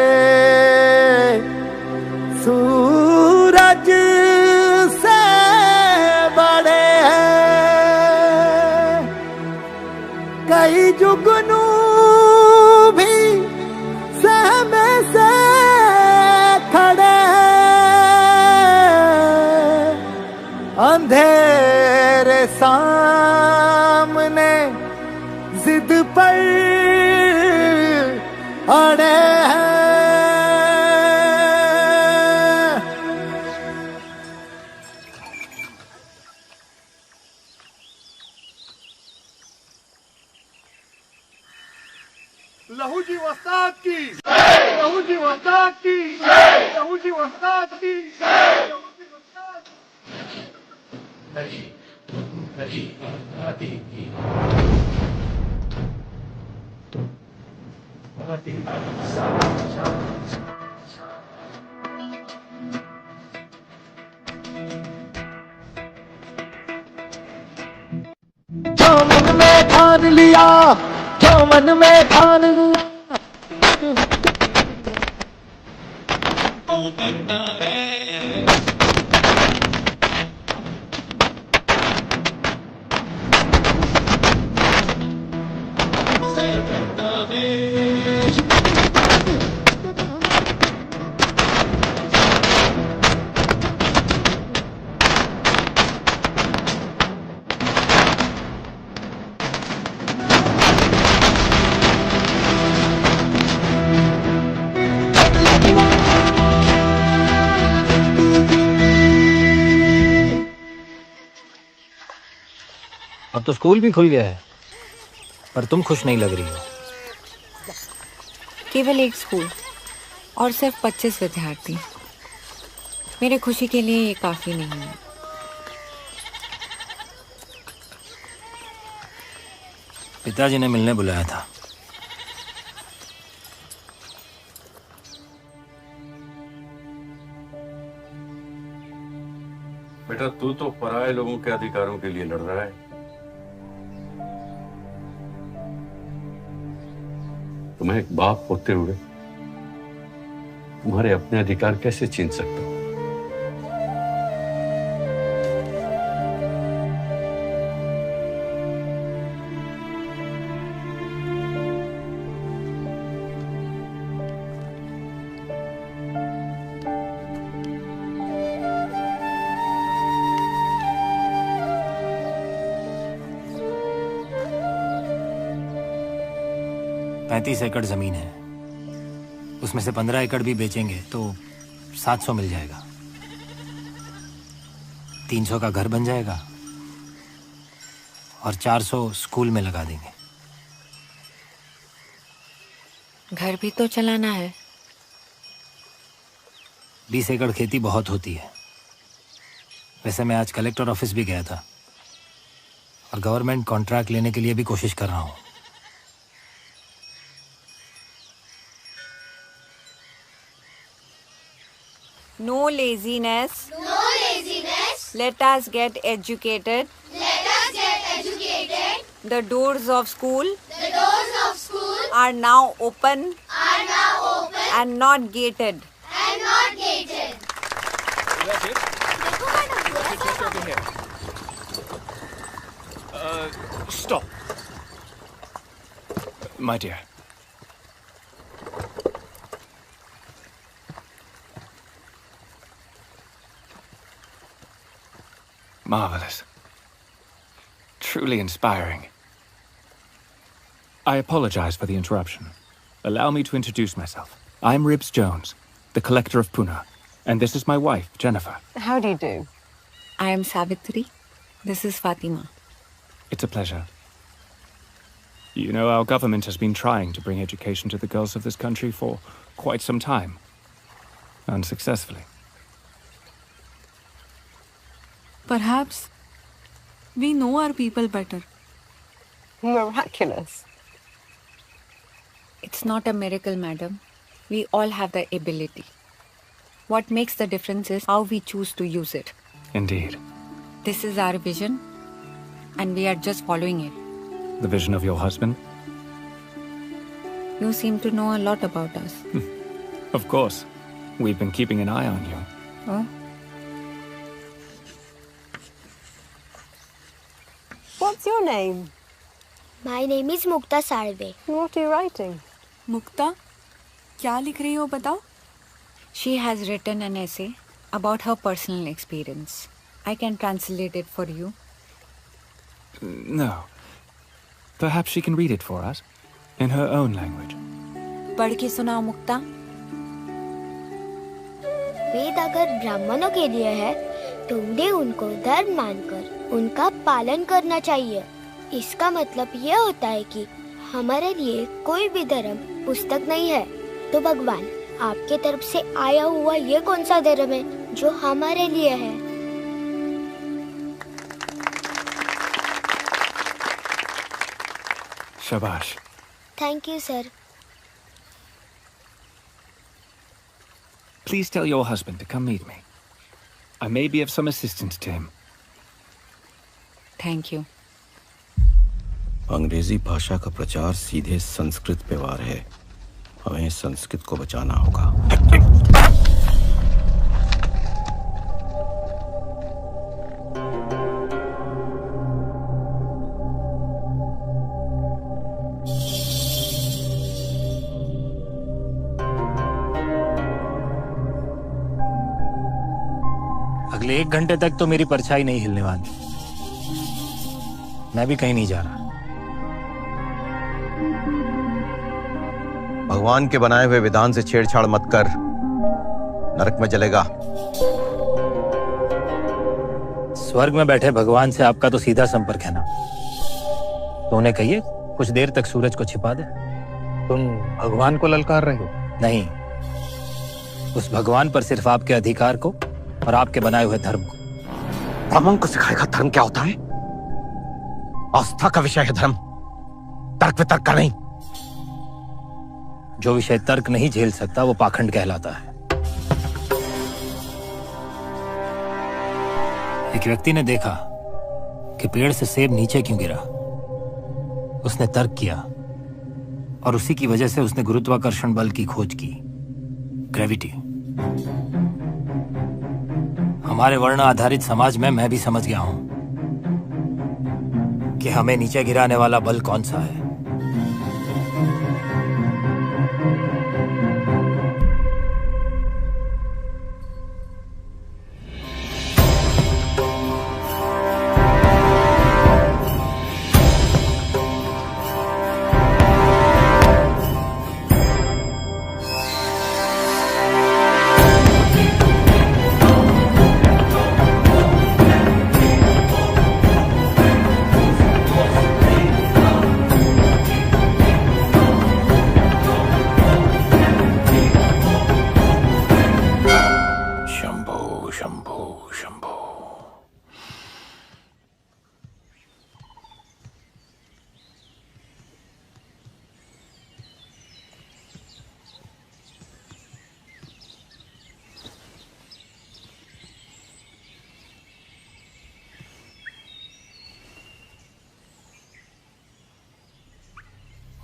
सूरज से बड़े हैं। कई जुगनू भी सहमे से खड़े हैं, अंधेरे सामने जिद पर अड़े हैं। लहू जी वस्ताद की, लहू जी वस्ताद की, लहू जी वस्ताद की, लहू जी वस्ताद जो मन में ठान लिया, जो मन में ठान लिया, अब तो स्कूल भी खुल गया है, पर तुम खुश नहीं लग रही हो। केवल एक स्कूल और सिर्फ 25 विद्यार्थी, मेरे खुशी के लिए ये काफी नहीं है। पिताजी ने मिलने बुलाया था। बेटा, तू तो पराये लोगों के अधिकारों के लिए लड़ रहा है। तुम्हें एक बाप होते हुए तुम्हारे अपने अधिकार कैसे छीन सकता हूं? पैंतीस एकड़ जमीन है, उसमें से 15 एकड़ भी बेचेंगे तो 700 मिल जाएगा। 300 का घर बन जाएगा और 400 स्कूल में लगा देंगे। घर भी तो चलाना है। 20 एकड़ खेती बहुत होती है। वैसे मैं आज कलेक्टर ऑफिस भी गया था और गवर्नमेंट कॉन्ट्रैक्ट लेने के लिए भी कोशिश कर रहा हूँ। No laziness. No laziness. Let us get educated. Let us get educated. The doors of school The doors of school are now open are now open and not gated. and not gated. Stop. My dear. Marvelous. Truly inspiring. I apologize for the interruption. Allow me to introduce myself. I'm Ribs Jones, the collector of Pune, and this is my wife, Jennifer. How do you do? I am Savitri. This is Fatima. It's a pleasure. You know, our government has been trying to bring education to the girls of this country for quite some time. Unsuccessfully. Perhaps we know our people better. Miraculous. It's not a miracle, madam. We all have the ability. What makes the difference is how we choose to use it. Indeed. This is our vision, and we are just following it. The vision of your husband? You seem to know a lot about us. Of course. We've been keeping an eye on you. Oh? What's your name? My name is Mukta Salve. What are you writing? मुक्ता, क्या लिख रही हो बताओ? She has written an essay about her personal experience. I can translate it for you. No. Perhaps she can read it for us, in her own language. पढ़ के सुनाओ मुक्ता. वेद अगर ब्राह्मणों के लिए है तो उन्हें उनको धर्म मानकर उनका पालन करना चाहिए. इसका मतलब यह होता है कि हमारे लिए कोई भी धर्म पुस्तक नहीं है. तो भगवान आपके तरफ से आया हुआ ये कौन सा धर्म है जो हमारे लिए है? Shabash. Thank you, sir. Please tell your husband to come meet me. I may be of some assistance to him. Thank you. अंग्रेजी भाषा का प्रचार सीधे संस्कृत पे वार है. हमें संस्कृत को बचाना होगा. अगले 1 घंटे तक तो मेरी परछाई नहीं हिलने वाली. मैं भी कहीं नहीं जा रहा. भगवान के बनाए हुए विधान से छेड़छाड़ मत कर, नरक में जलेगा. स्वर्ग में बैठे भगवान से आपका तो सीधा संपर्क है ना. तो उन्हें कहिए कुछ देर तक सूरज को छिपा दे. तुम भगवान को ललकार रहे हो? नहीं, उस भगवान पर सिर्फ आपके अधिकार को और आपके बनाए हुए धर्म को. ब्राह्मण को सिखाएगा धर्म क्या होता है? आस्था का विषय है धर्म, तर्क वितर्क का नहीं. जो विषय तर्क नहीं झेल सकता वो पाखंड कहलाता है. एक व्यक्ति ने देखा कि पेड़ से सेब नीचे क्यों गिरा. उसने तर्क किया और उसी की वजह से उसने गुरुत्वाकर्षण बल की खोज की, ग्रेविटी. हमारे वर्ण आधारित समाज में मैं भी समझ गया हूं कि हमें नीचे गिराने वाला बल कौन सा है.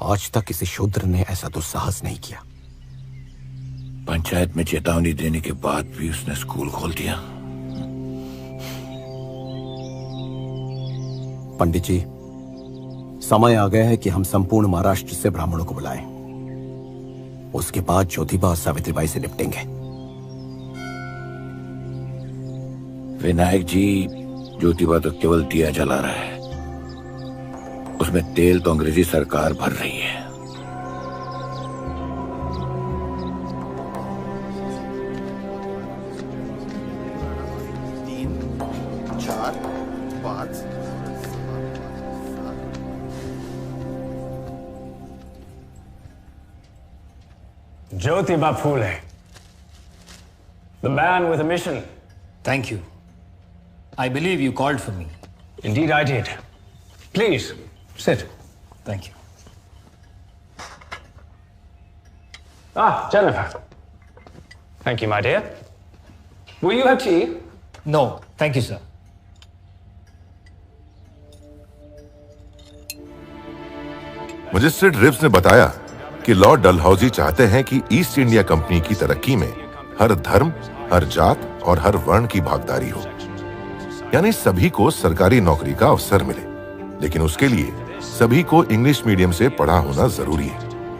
आज तक किसी शूद्र ने ऐसा दुस्साहस नहीं किया. पंचायत में चेतावनी देने के बाद भी उसने स्कूल खोल दिया. पंडित जी, समय आ गया है कि हम संपूर्ण महाराष्ट्र से ब्राह्मणों को बुलाएं. उसके बाद ज्योतिबा और सावित्रीबाई से निपटेंगे. विनायक जी, ज्योतिबा तो केवल दिया जला रहा है, उसमें तेल तो अंग्रेजी सरकार भर रही है। 3, 4, 5 Jyotiba Phule, the man with a mission. Thank you. I believe you called for me. Indeed I did. Please, sit. Thank you. Ah, Jennifer. Thank you, my dear. Will you have tea? No, thank you, sir. Magistrate रिव्स ने बताया कि लॉर्ड डलहौजी चाहते हैं कि ईस्ट इंडिया कंपनी की तरक्की में हर धर्म, हर जात और हर वर्ण की भागीदारी हो, यानी सभी को सरकारी नौकरी का अवसर मिले। लेकिन उसके लिए सभी को इंग्लिश मीडियम से पढ़ा होना जरूरी है,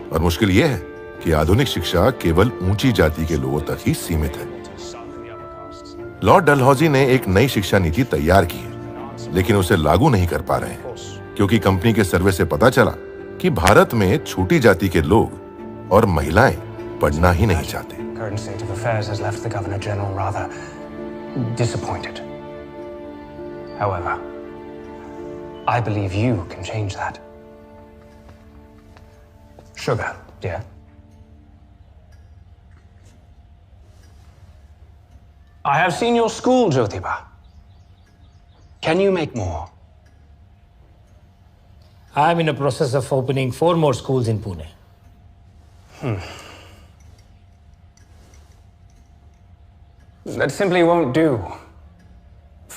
और मुश्किल यह है कि आधुनिक शिक्षा केवल ऊंची जाति के लोगों तक ही सीमित है। लॉर्ड डलहौजी ने एक नई शिक्षा नीति तैयार की है, लेकिन उसे लागू नहीं कर पा रहे हैं, क्योंकि कंपनी के सर्वे से पता चला कि भारत में छोटी जाति के लोग और महिलाएं पढ़ना ही नहीं चाहते। Current state of affairs has left the Governor General rather disappointed. However, I believe you can change that. Sugar, dear. I have seen your school, Jyotiba. Can you make more? I am in the process of opening 4 more schools in Pune. That simply won't do.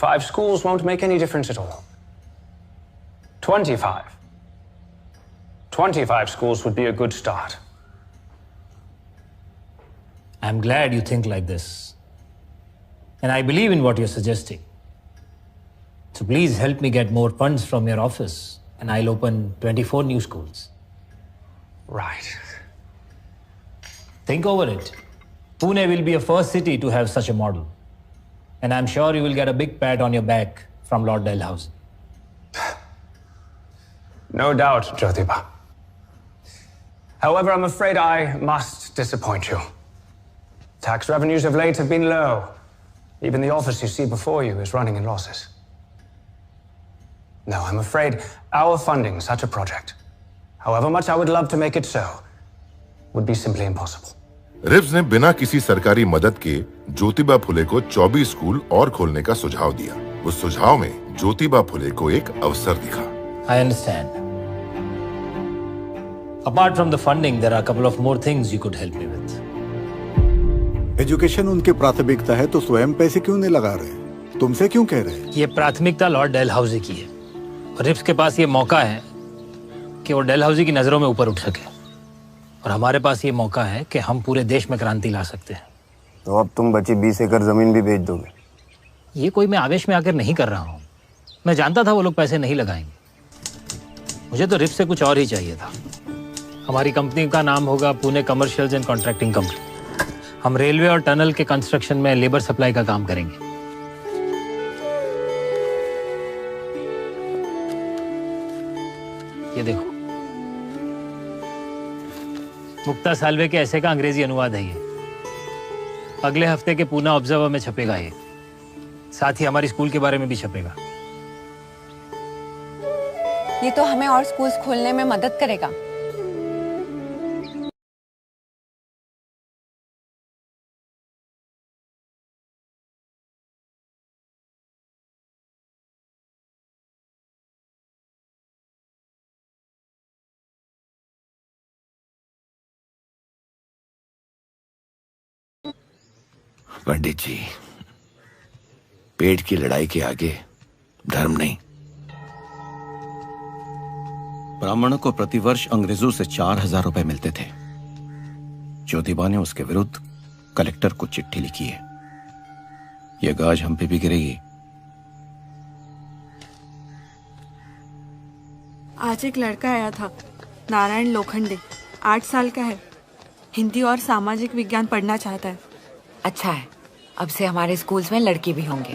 5 schools won't make any difference at all. 25. 25 schools would be a good start. I'm glad you think like this. And I believe in what you're suggesting. So please help me get more funds from your office, and I'll open 24 new schools. Right. Think over it. Pune will be a first city to have such a model. And I'm sure you will get a big pat on your back from Lord Dalhousie. No doubt, Jyotiba. However, I'm afraid I must disappoint you. Tax revenues of late have been low. Even the office you see before you is running in losses. No, I'm afraid our funding such a project, however much I would love to make it so, would be simply impossible. रिव्स ने बिना किसी सरकारी मदद के ज्योतिबा फुले को 24 स्कूल और खोलने का सुझाव दिया। उस सुझाव में ज्योतिबा फुले को एक अवसर दिखा। I understand. Apart from the funding, there are a couple of more things you could help me with. Education उनकी प्राथमिकता है तो स्वयं पैसे क्यों नहीं लगा रहे? तुमसे क्यों कह रहे? ये प्राथमिकता लॉर्ड डलहौजी की है। रिव्स के पास ये मौका है कि वो डलहौजी की नजरों में ऊपर उठ सके, और हमारे पास ये मौका है कि हम पूरे देश में क्रांति ला सकते हैं। तो अब तुम बची 20 एकड़ जमीन भी बेच दोगे? ये कोई मैं आवेश में आकर नहीं कर रहा हूँ। मैं जानता था वो लोग पैसे नहीं लगाएंगे। मुझे तो रिव्स से कुछ और ही चाहिए था। हमारी कंपनी का नाम होगा Pune commercials and contracting company. हम रेलवे और टनल के कंस्ट्रक्शन में लेबर सप्लाई का काम करेंगे। ये देखो, मुक्ता साल्वे के ऐसे का अंग्रेजी अनुवाद है ये। अगले हफ्ते के पूना ऑब्जर्वर में छपेगा ये। साथ ही हमारी स्कूल के बारे में भी छपेगा। ये तो हमें और स्कूल्स खोलने में मदद करेगा। पंडित जी, पेट की लड़ाई के आगे धर्म नहीं। ब्राह्मणों को प्रतिवर्ष अंग्रेजों से 4000 रुपए मिलते थे। ज्योतिबा ने उसके विरुद्ध कलेक्टर को चिट्ठी लिखी है। यह गाज हम पे भी गिरेगी। आज एक लड़का आया था, नारायण लोखंडे, 8 साल का है। हिंदी और सामाजिक विज्ञान पढ़ना चाहता है। अच्छा है, अब से हमारे स्कूल्स में लड़की भी होंगे।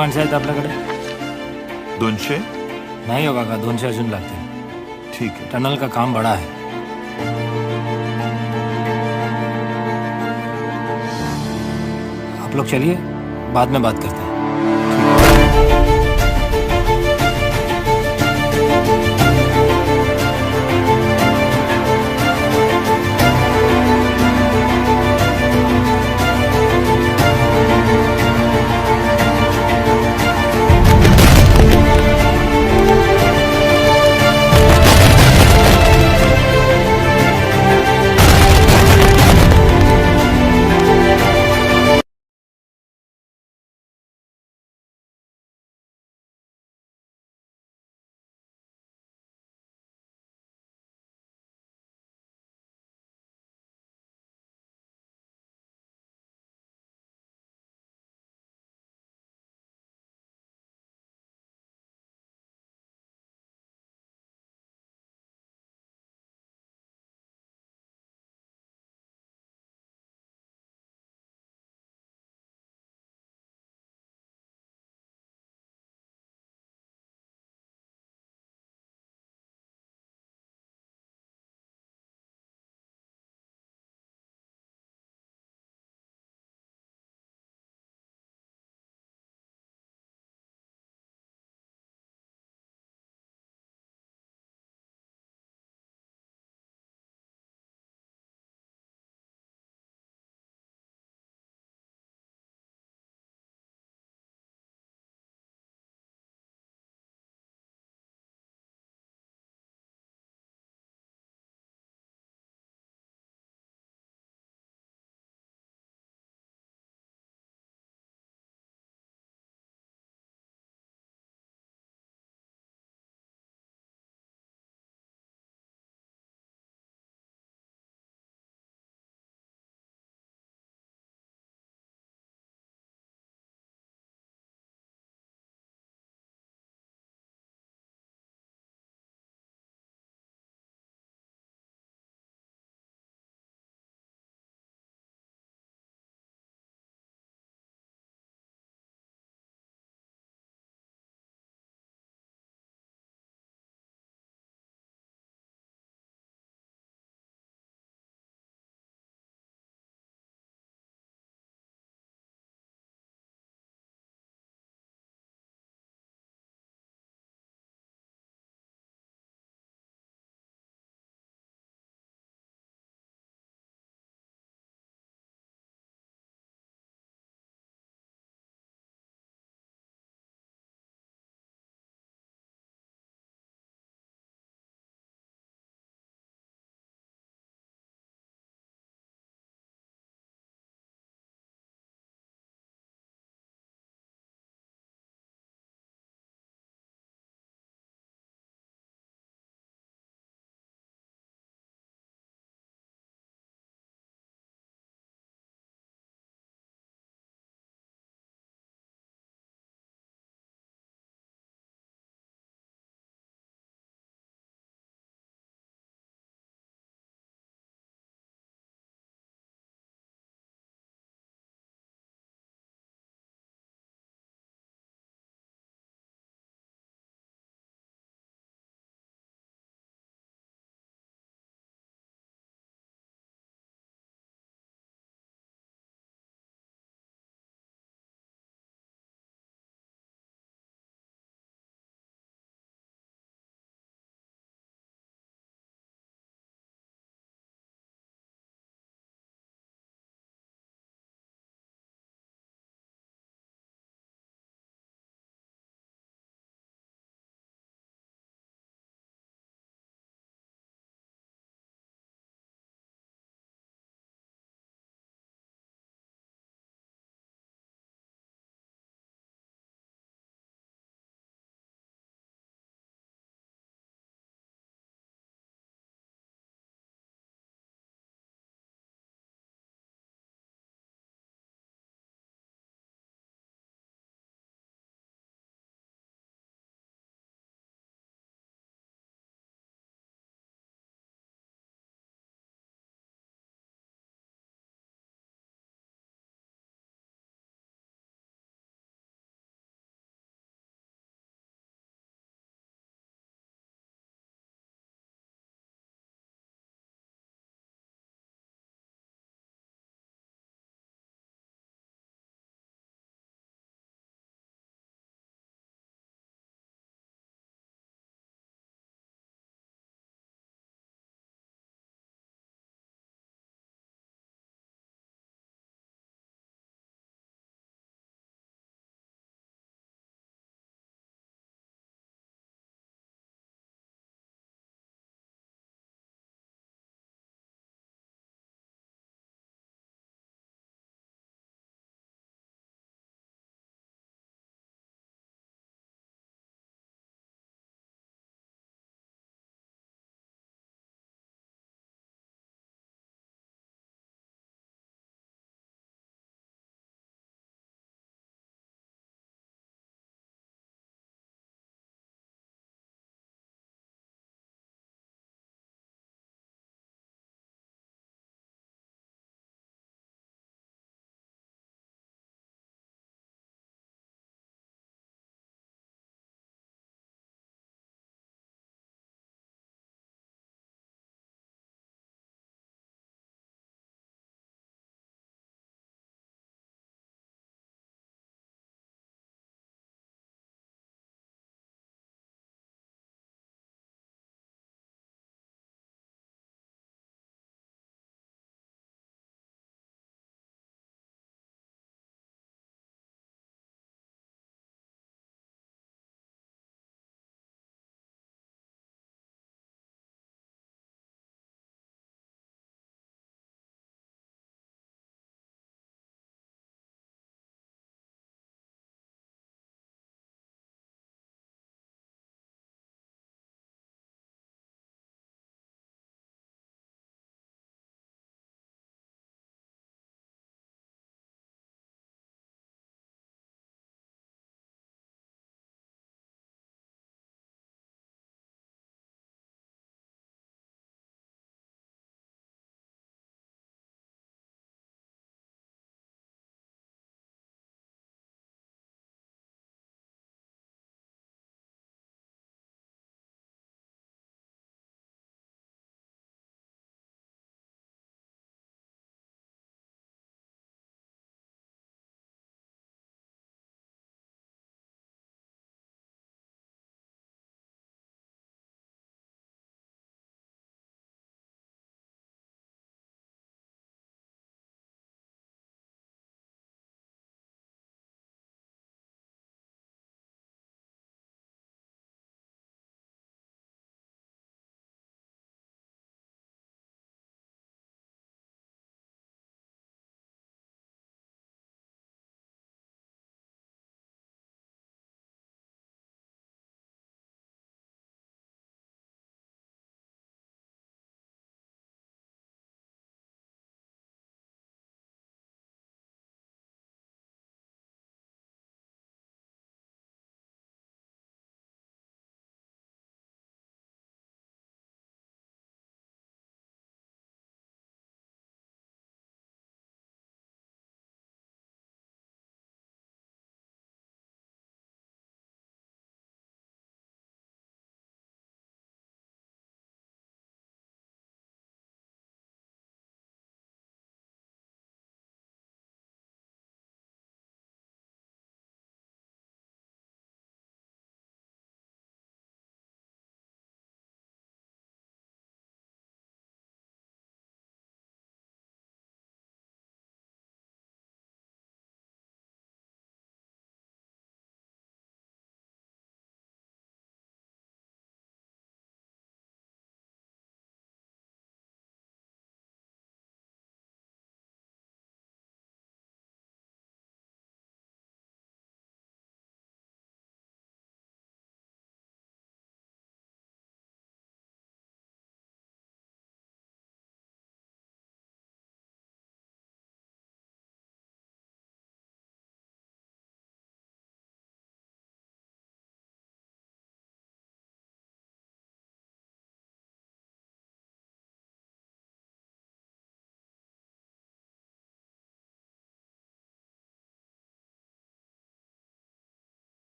माणसं आहेत आपल्याकडे? 200? नाही हो काका, 200 अजून लागतील. ठीक है. टनल का काम बड़ा है. आप लोग चलिए, बाद में बात करते हैं.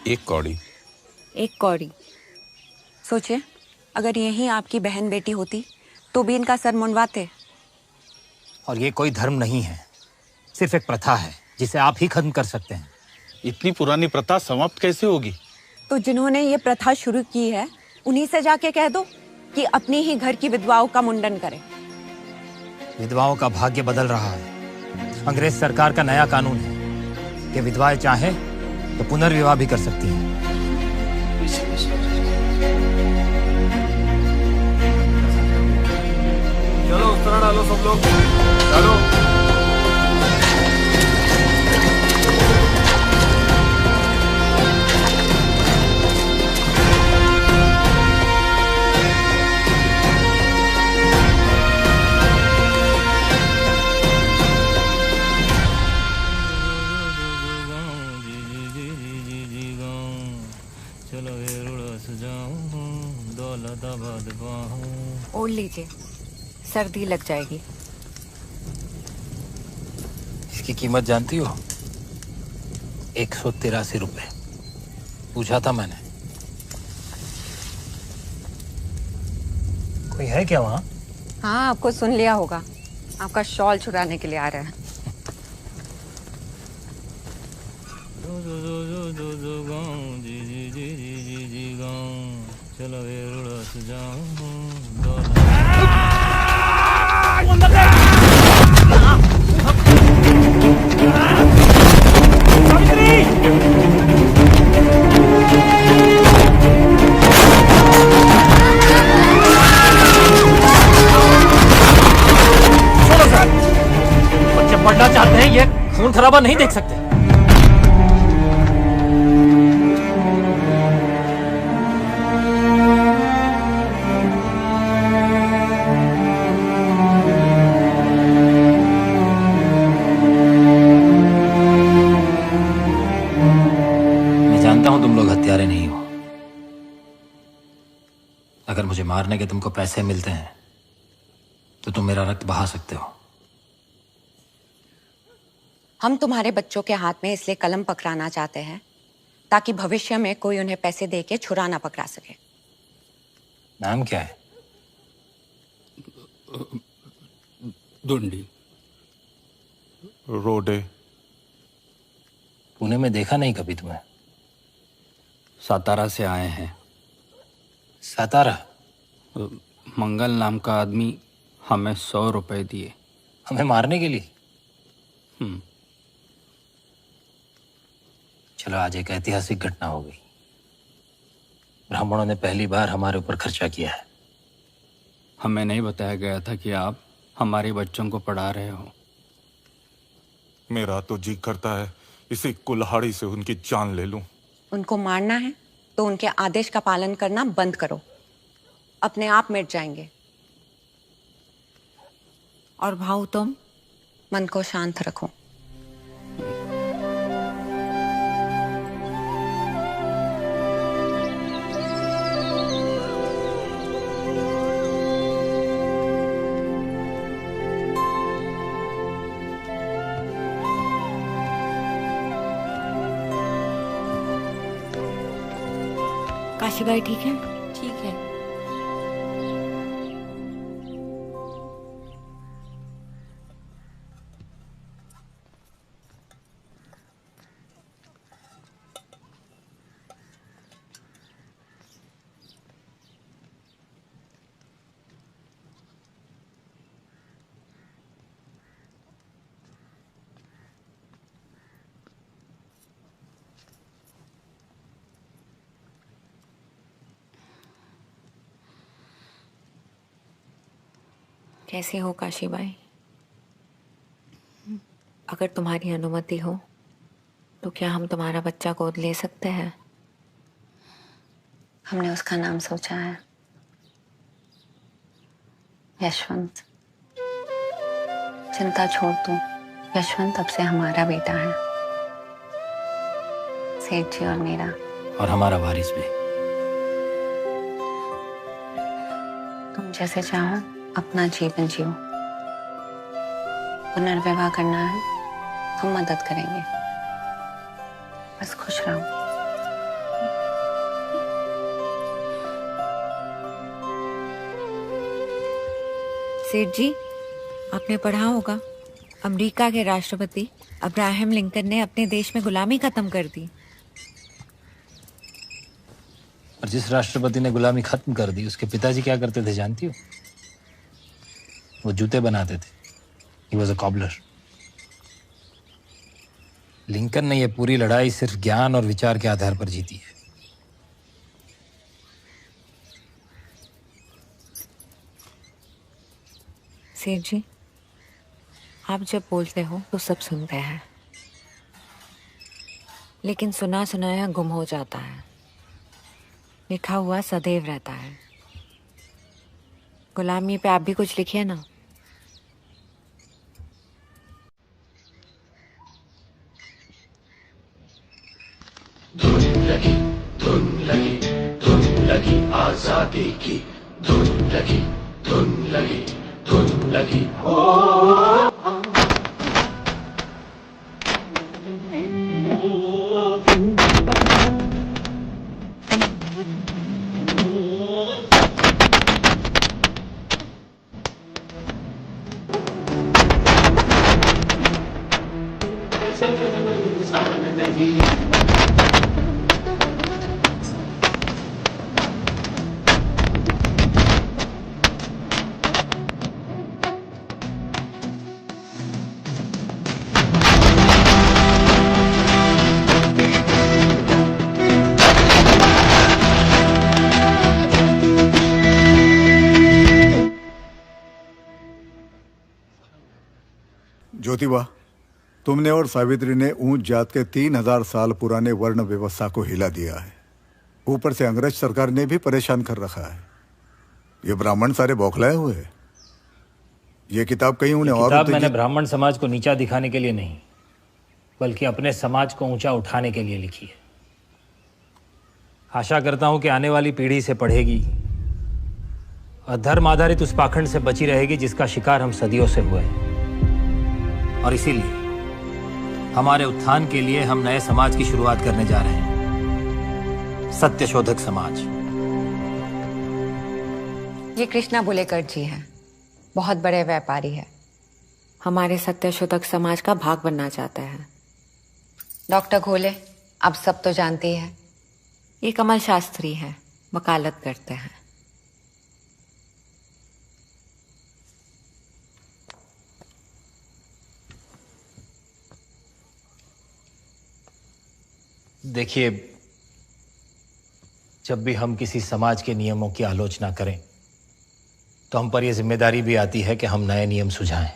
एक कौड़ी। एक कौड़ी। सोचिए, अगर यही आपकी बहन बेटी होती तो भी इनका सर मुंडवाते। और ये कोई धर्म नहीं है, सिर्फ एक प्रथा है जिसे आप ही खत्म कर सकते हैं। इतनी पुरानी प्रथा समाप्त कैसे होगी? तो जिन्होंने ये प्रथा शुरू की है उन्हीं से जाके कह दो कि अपनी ही घर की विधवाओं का मुंडन करें। विधवाओं का भाग्य बदल रहा है। अंग्रेज सरकार का नया कानून है कि विधवाएं चाहें तो पुनर्विवाह भी कर सकती हैं। चलो उस तरह डालो सब लोग, डालो। ओढ़ लीजिए, सर्दी लग जाएगी। इसकी कीमत जानती हो? 183 रुपए। पूछा था मैंने। कोई है क्या वहाँ? हाँ, आपको सुन लिया होगा। आपका शॉल चुराने के लिए आ रहा है। बच्चे पढ़ना चाहते हैं, ये खून खराबा नहीं देख सकते। तुम लोग हत्यारे नहीं हो। अगर मुझे मारने के तुमको पैसे मिलते हैं तो तुम मेरा रक्त बहा सकते हो। हम तुम्हारे बच्चों के हाथ में इसलिए कलम पकड़ाना चाहते हैं ताकि भविष्य में कोई उन्हें पैसे देके छुरा ना पकड़ा सके। नाम क्या है? ढूंढी। रोडे। पुणे में देखा नहीं कभी तुम्हें? सातारा से आए हैं। सातारा? मंगल नाम का आदमी हमें 100 रुपए दिए। हमें मारने के लिए? चलो, आज एक ऐतिहासिक घटना हो गई। ब्राह्मणों ने पहली बार हमारे ऊपर खर्चा किया है। हमें नहीं बताया गया था कि आप हमारे बच्चों को पढ़ा रहे हो। मेरा तो जी करता है इसी कुल्हाड़ी से उनकी जान ले लूं। उनको मारना है तो उनके आदेश का पालन करना बंद करो, अपने आप मिट जाएंगे। और भाऊ, तुम मन को शांत रखो। काशीबाई ठीक है? ठीक है। कैसी हो काशीबाई? अगर तुम्हारी अनुमति हो तो क्या हम तुम्हारा बच्चा गोद ले सकते हैं? हमने उसका नाम सोचा है, यशवंत। चिंता छोड़ दो, यशवंत अब से हमारा बेटा है। सेठ जी और मेरा। और हमारा वारिस भी। तुम जैसे चाहो अपना जीवन जियो। पुनर्विवाह करना है, हम मदद करेंगे। बस खुश रहो। सेठ जी, आपने पढ़ा होगा, अमेरिका के राष्ट्रपति अब्राहम लिंकन ने अपने देश में गुलामी खत्म कर दी। और जिस राष्ट्रपति ने गुलामी खत्म कर दी, उसके पिताजी क्या करते थे जानती हो? वो जूते बनाते थे। He was a cobbler. Lincoln ने यह पूरी लड़ाई सिर्फ ज्ञान और विचार के आधार पर जीती है। सेठ जी, आप जब बोलते हो तो सब सुनते हैं, लेकिन सुना सुनाया गुम हो जाता है, लिखा हुआ सदैव रहता है। गुलामी पे आप भी कुछ लिखिए ना। धुन लगी आजादी की, धुन लगी हो। ज्योतिबा, तुमने और सावित्री ने ऊंच जात के 3000 साल पुराने वर्ण व्यवस्था को हिला दिया है। ऊपर से अंग्रेज सरकार ने भी परेशान कर रखा है। ये ब्राह्मण सारे बौखलाए हुए हैं। ये किताब कहीं उन्हें और किताब मैंने ब्राह्मण समाज को नीचा दिखाने के लिए नहीं, बल्कि अपने समाज को ऊंचा उठाने के लिए लिखी है। आशा करता हूं कि आने वाली पीढ़ी से पढ़ेगी और धर्म आधारित उस पाखंड से बची रहेगी जिसका शिकार हम सदियों से हुए हैं। और इसीलिए हमारे उत्थान के लिए हम नए समाज की शुरुआत करने जा रहे हैं, सत्यशोधक समाज। ये कृष्णा बुलेकर जी हैं, बहुत बड़े व्यापारी है, हमारे सत्यशोधक समाज का भाग बनना चाहते हैं। डॉक्टर घोले आप सब तो जानते ही हैं, ये कमल शास्त्री हैं, वकालत करते हैं। देखिए, जब भी हम किसी समाज के नियमों की आलोचना करें तो हम पर यह जिम्मेदारी भी आती है कि हम नए नियम सुझाएं।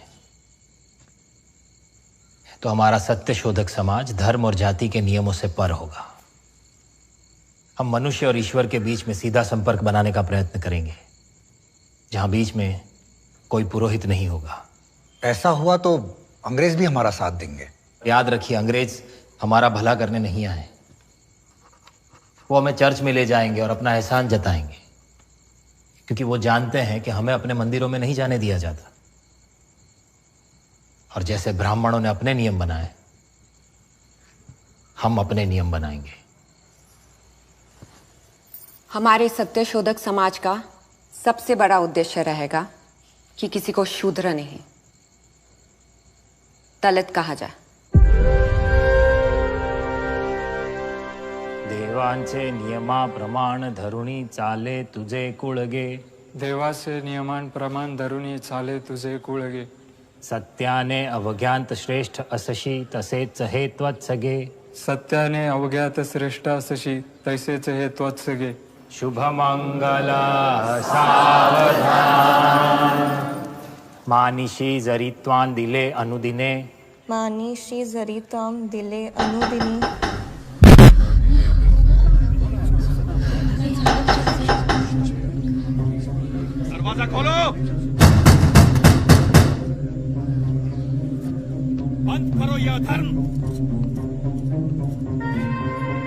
तो हमारा सत्यशोधक समाज धर्म और जाति के नियमों से पर होगा। हम मनुष्य और ईश्वर के बीच में सीधा संपर्क बनाने का प्रयत्न करेंगे, जहां बीच में कोई पुरोहित नहीं होगा। ऐसा हुआ तो अंग्रेज भी हमारा साथ देंगे। याद रखिए, अंग्रेज हमारा भला करने नहीं आए। वो हमें चर्च में ले जाएंगे और अपना एहसान जताएंगे, क्योंकि वो जानते हैं कि हमें अपने मंदिरों में नहीं जाने दिया जाता। और जैसे ब्राह्मणों ने अपने नियम बनाए, हम अपने नियम बनाएंगे। हमारे सत्यशोधक समाज का सबसे बड़ा उद्देश्य रहेगा कि किसी को शूद्र नहीं, दलित कहा जाए। देवांचे नियमा प्रमाण धरुणी चाले तुझे कुळगे। देवाचे नियमान प्रमाण धरुणी चाले तुझे कुळगे। सत्याने अवज्ञात श्रेष्ठ असशी तसेच हे त्वत्सगे। सत्याने अवज्ञात श्रेष्ठ असशी तैसेच हे त्वत्सगे। शुभमंगला सावधान मानिशी जरी त्वां दिले अनुदिने। मानिशी जरी त्वां दिले अनुदिने। दरवाजा खोलो, बंद करो यह धर्म,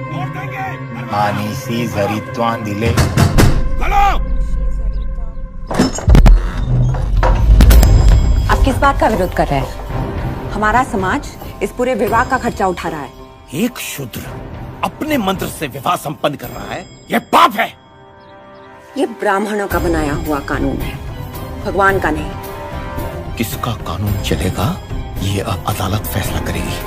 तोड़ देंगे। मानिशी जरी त्वां दिले। खोलो। आप किस बात का विरोध कर रहे हैं? हमारा समाज इस पूरे विवाह का खर्चा उठा रहा है। एक शूद्र अपने मंत्र से विवाह संपन्न कर रहा है, यह पाप है। ये ब्राह्मणों का बनाया हुआ कानून है, भगवान का नहीं। किसका कानून चलेगा ये अब अदालत फैसला करेगी।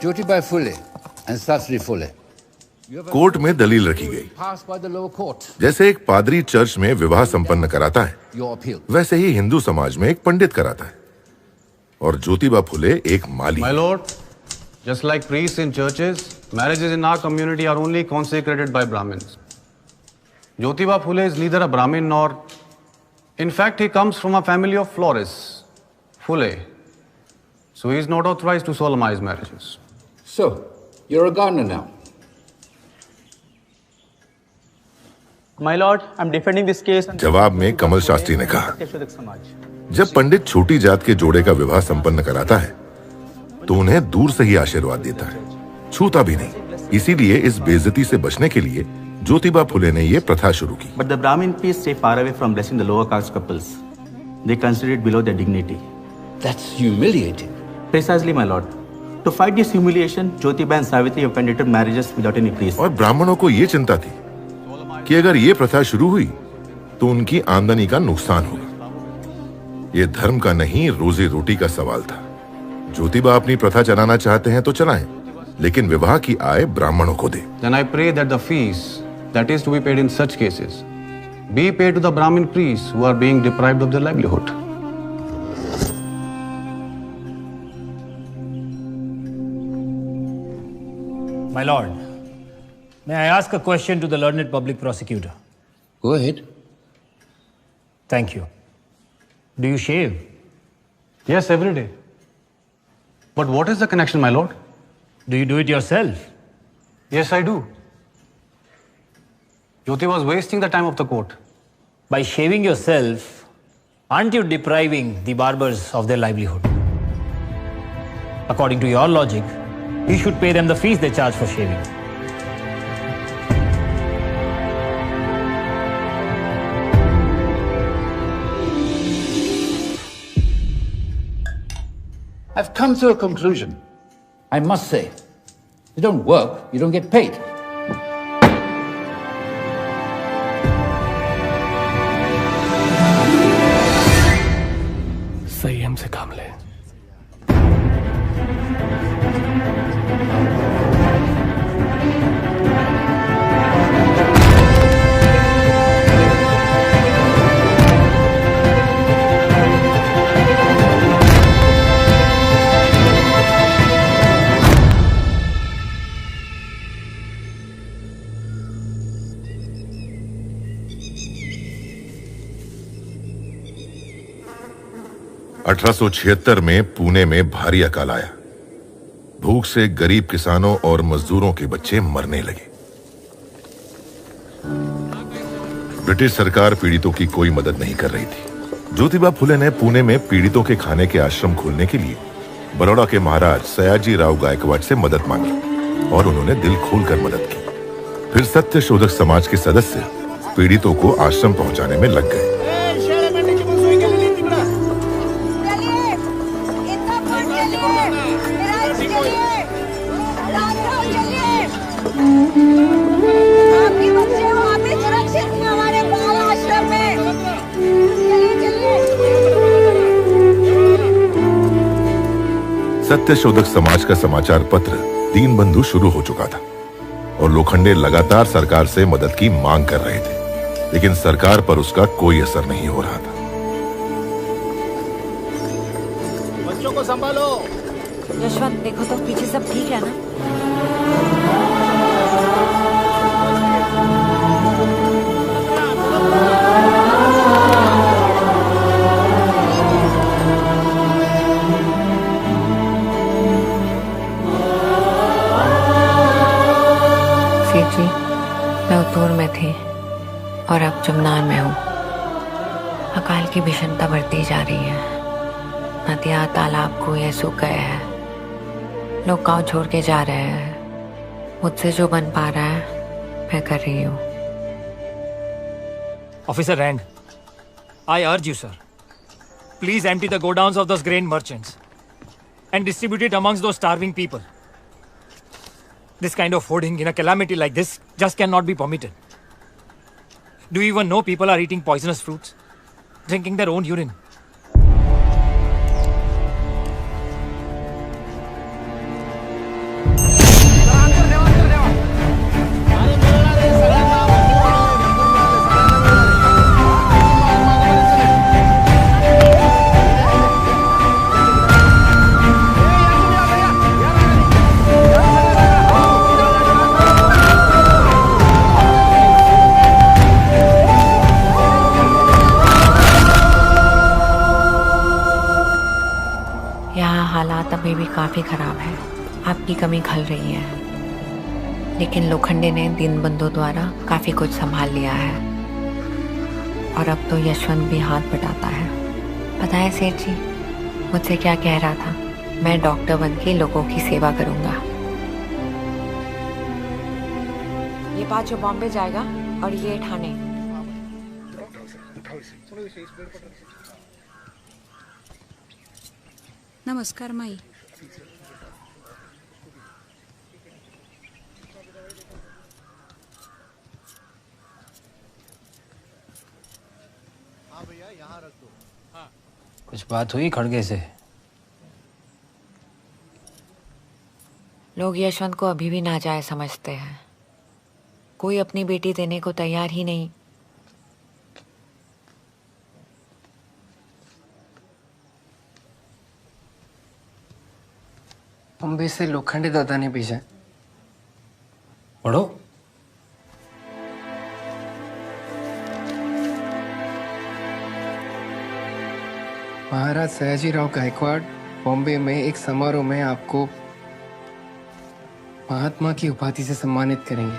Jyotibai Phule and Sasri Phule. Court में दलील रखी गई। Passed by the lower court. जैसे एक पादरी चर्च में विवाह संपन्न कराता है, Your appeal. वैसे ही हिंदू समाज में एक पंडित कराता है, और ज्योतिबा फुले एक माली। My lord, just like priests in churches, marriages in our community are only consecrated by Brahmins. Jyotiba Phule is neither a Brahmin nor, in fact, he comes from a family of florists, Phule. So he is not authorized to solemnize marriages. So, you're a gardener now. My lord, I'm defending this case. जवाब में कमल शास्त्री ने कहा, जब पंडित छोटी जात के जोड़े का विवाह संपन्न कराता है तो उन्हें दूर से ही आशीर्वाद देता है, छूता भी नहीं। इसीलिए इस बेइज्जती से बचने के लिए ज्योतिबा फुले ने ये प्रथा शुरू की। But the Brahmin priests stay far away from blessing the lower caste couples. They consider it below their dignity. That's humiliating. Precisely, my lord. To fight this humiliation, Jyotiba and Savitri have conducted marriages without any priest. और ब्राह्मणों को ये चिंता थी कि अगर ये प्रथा शुरू हुई तो उनकी आमदनी का नुकसान होगा। ये धर्म का नहीं, रोजी रोटी का सवाल था। ज्योतिबा अपनी प्रथा चलाना चाहते हैं तो चलाएं, लेकिन विवाह की आय ब्राह्मणों को दे। Then I pray that the fees that is to be paid in such cases be paid to the Brahmin priests who are being deprived of their livelihood. My lord, may I ask a question to the learned public prosecutor? Go ahead. Thank you. Do you shave? Yes, every day. But what is the connection, my lord? Do you do it yourself? Yes, I do. Jyoti was wasting the time of the court. By shaving yourself, aren't you depriving the barbers of their livelihood? According to your logic, you should pay them the fees they charge for shaving. I've come to a conclusion. I must say, you don't work, you don't get paid. संयम से काम ले। अठारह में पुणे में भारी अकाल आया। भूख से गरीब किसानों और मजदूरों के बच्चे मरने लगे। ब्रिटिश सरकार पीड़ितों की कोई मदद नहीं कर रही थी। ज्योतिबा फुले ने पुणे में पीड़ितों के खाने के आश्रम खोलने के लिए बड़ौदा के महाराज सयाजी राव गायकवाड़ से मदद मांगी और उन्होंने दिल खोलकर मदद की। फिर सत्य शोधक समाज के सदस्य पीड़ितों को आश्रम पहुंचाने में लग गए। सत्य शोधक समाज का समाचार पत्र दीनबंधु शुरू हो चुका था और लोखंडे लगातार सरकार से मदद की मांग कर रहे थे, लेकिन सरकार पर उसका कोई असर नहीं हो रहा था। बच्चों को संभालो। यशवंत देखो तो पीछे सब ठीक है ना? सेठ जी, मैं उतूर में थी और अब जमनार में हूँ। अकाल की भीषणता बढ़ती जा रही है। नदियाँ तालाब कुएं सूख गए हैं। लोग गाँव छोड़ के जा रहे हैं। मुझसे जो बन पा रहा है मैं कर रही हूँ। Officer Rang, I urge you, sir. Please empty the godowns of those grain merchants. and distribute it amongst those starving people. This kind of hoarding in a calamity like this just cannot be permitted. Do you even know people are eating poisonous fruits? Drinking their own urine? हालात अभी भी काफ़ी ख़राब है। आपकी कमी खल रही है, लेकिन लोखंडे ने दीनबंधु द्वारा काफ़ी कुछ संभाल लिया है और अब तो यशवंत भी हाथ बटाता है। पता है सेठ जी मुझसे क्या कह रहा था? मैं डॉक्टर बन के लोगों की सेवा करूँगा। ये पाँचों बॉम्बे जाएगा और ये ठाणे। नमस्कार माई। कुछ बात हुई खड़गे से? लोग यशवंत को अभी भी नाजायज समझते हैं। कोई अपनी बेटी देने को तैयार ही नहीं। बॉम्बे से लोखंडे दादा ने भेजा। पढ़ो। महाराज सयाजीराव गायकवाड़ बॉम्बे में एक समारोह में आपको महात्मा की उपाधि से सम्मानित करेंगे।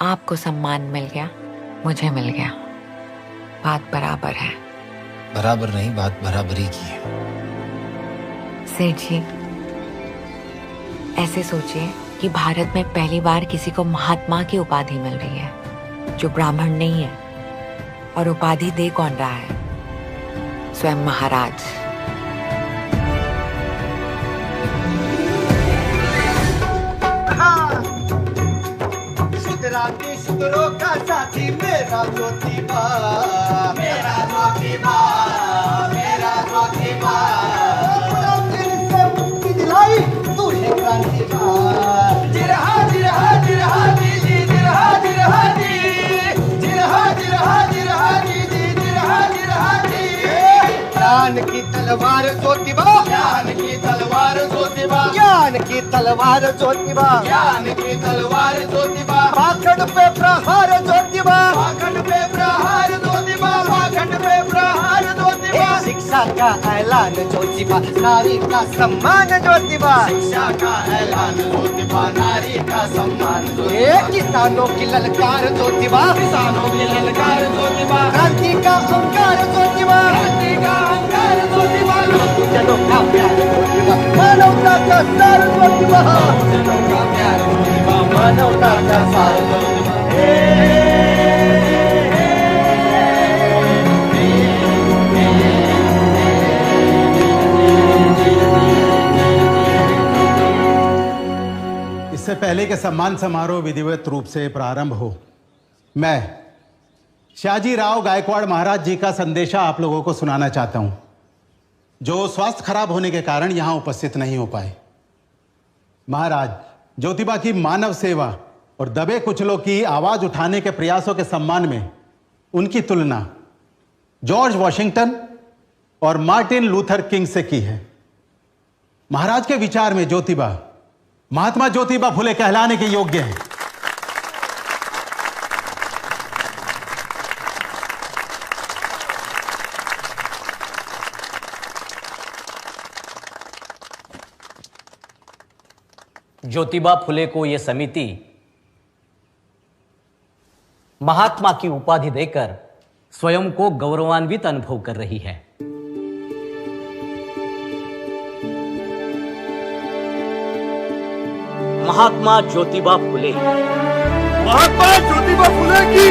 आपको सम्मान मिल गया, मुझे मिल गया। बात बराबर है। बराबर नहीं, बात बराबरी की है। सेठ जी ऐसे सोचिए कि भारत में पहली बार किसी को महात्मा की उपाधि मिल रही है जो ब्राह्मण नहीं है, और उपाधि दे कौन रहा है? स्वयं महाराज। शुक्रों का साथी मेरा ज्योतिबा, मेरा ज्योतिबा, मेरा ज्योतिबा। दिल से मुक्ति दिलाई तू ही क्रांतिबा। जिरहा जिरहा जिरहा जी जी, जिरहा जिरहा जी, जिरहा जिरहा जिरहा जी जी, जिरहा जिरहा जी। ज्ञान की तलवार ज्योतिबा, ज्ञान की तलवार ज्योतिबा, ज्ञान की तलवार ज्योतिबा, ज्ञान की तलवार ज्योतिबा। पाखंड पे प्रहार ज्योतिबा, पाखंड पे प्रहार ज्योतिबा, पाखंड पे प्रहार ज्योतिबा। शिक्षा का ऐलान ज्योतिबा, नारी का सम्मान ज्योतिबा, शिक्षा का ऐलान ज्योतिबा, नारी का सम्मान ज्योतिबा। किसानों की ललकार ज्योतिबा, किसानों की ललकार ज्योतिबा। क्रांति का अंगार ज्योतिबा, क्रांति का अंगार ज्योतिबा। जनों का प्यार ज्योतिबा, मानवता का सार ज्योतिबा, जनों का प्यार ज्योतिबा, मानवता का सार ज्योतिबा। इससे पहले कि सम्मान समारोह विधिवत रूप से प्रारंभ हो, मैं शाहजीराव गायकवाड़ महाराज जी का संदेशा आप लोगों को सुनाना चाहता हूं, जो स्वास्थ्य खराब होने के कारण यहां उपस्थित नहीं हो पाए। महाराज ज्योतिबा की मानव सेवा और दबे कुचलों की आवाज उठाने के प्रयासों के सम्मान में उनकी तुलना जॉर्ज वॉशिंगटन और मार्टिन लूथर किंग से की है। महाराज के विचार में ज्योतिबा महात्मा ज्योतिबा फुले कहलाने के योग्य है। ज्योतिबा फुले को यह समिति महात्मा की उपाधि देकर स्वयं को गौरवान्वित अनुभव कर रही है। महात्मा ज्योतिबा फुले। महात्मा ज्योतिबा फुले की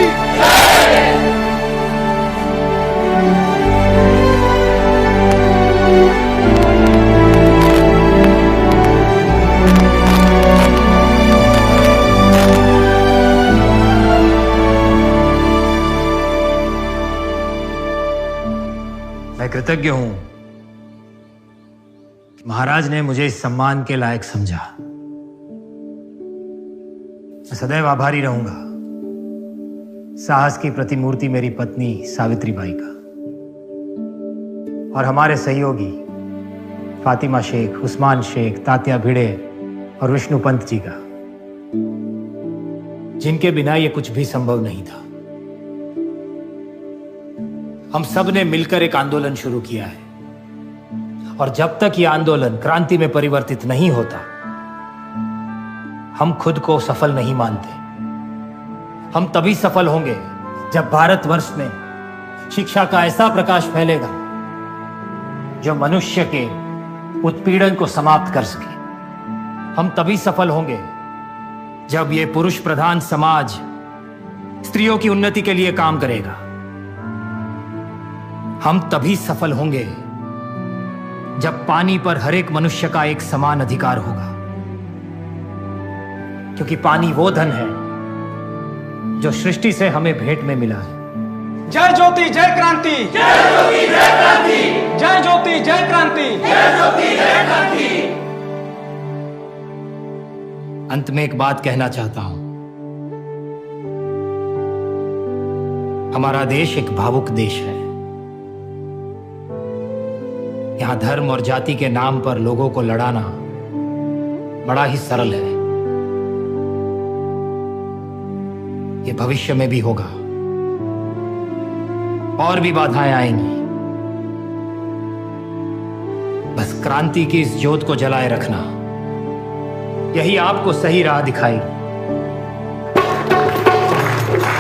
मैं कृतज्ञ हूं कि महाराज ने मुझे इस सम्मान के लायक समझा। मैं सदैव आभारी रहूंगा साहस की प्रतिमूर्ति मेरी पत्नी सावित्रीबाई का और हमारे सहयोगी फातिमा शेख, उस्मान शेख, तात्या भिड़े और विष्णु पंत जी का, जिनके बिना यह कुछ भी संभव नहीं था। हम सब ने मिलकर एक आंदोलन शुरू किया है और जब तक यह आंदोलन क्रांति में परिवर्तित नहीं होता, हम खुद को सफल नहीं मानते। हम तभी सफल होंगे जब भारतवर्ष में शिक्षा का ऐसा प्रकाश फैलेगा जो मनुष्य के उत्पीड़न को समाप्त कर सके। हम तभी सफल होंगे जब यह पुरुष प्रधान समाज स्त्रियों की उन्नति के लिए काम करेगा। हम तभी सफल होंगे जब पानी पर हर एक मनुष्य का एक समान अधिकार होगा, क्योंकि पानी वो धन है जो सृष्टि से हमें भेंट में मिला है। जय ज्योति जय क्रांति, जय ज्योति जय क्रांति, जय ज्योति जय क्रांति, जय ज्योति जय क्रांति। अंत में एक बात कहना चाहता हूं। हमारा देश एक भावुक देश है। यहां धर्म और जाति के नाम पर लोगों को लड़ाना बड़ा ही सरल है। ये भविष्य में भी होगा और भी बाधाएं आएंगी। बस क्रांति की इस ज्योत को जलाए रखना, यही आपको सही राह दिखाएगी।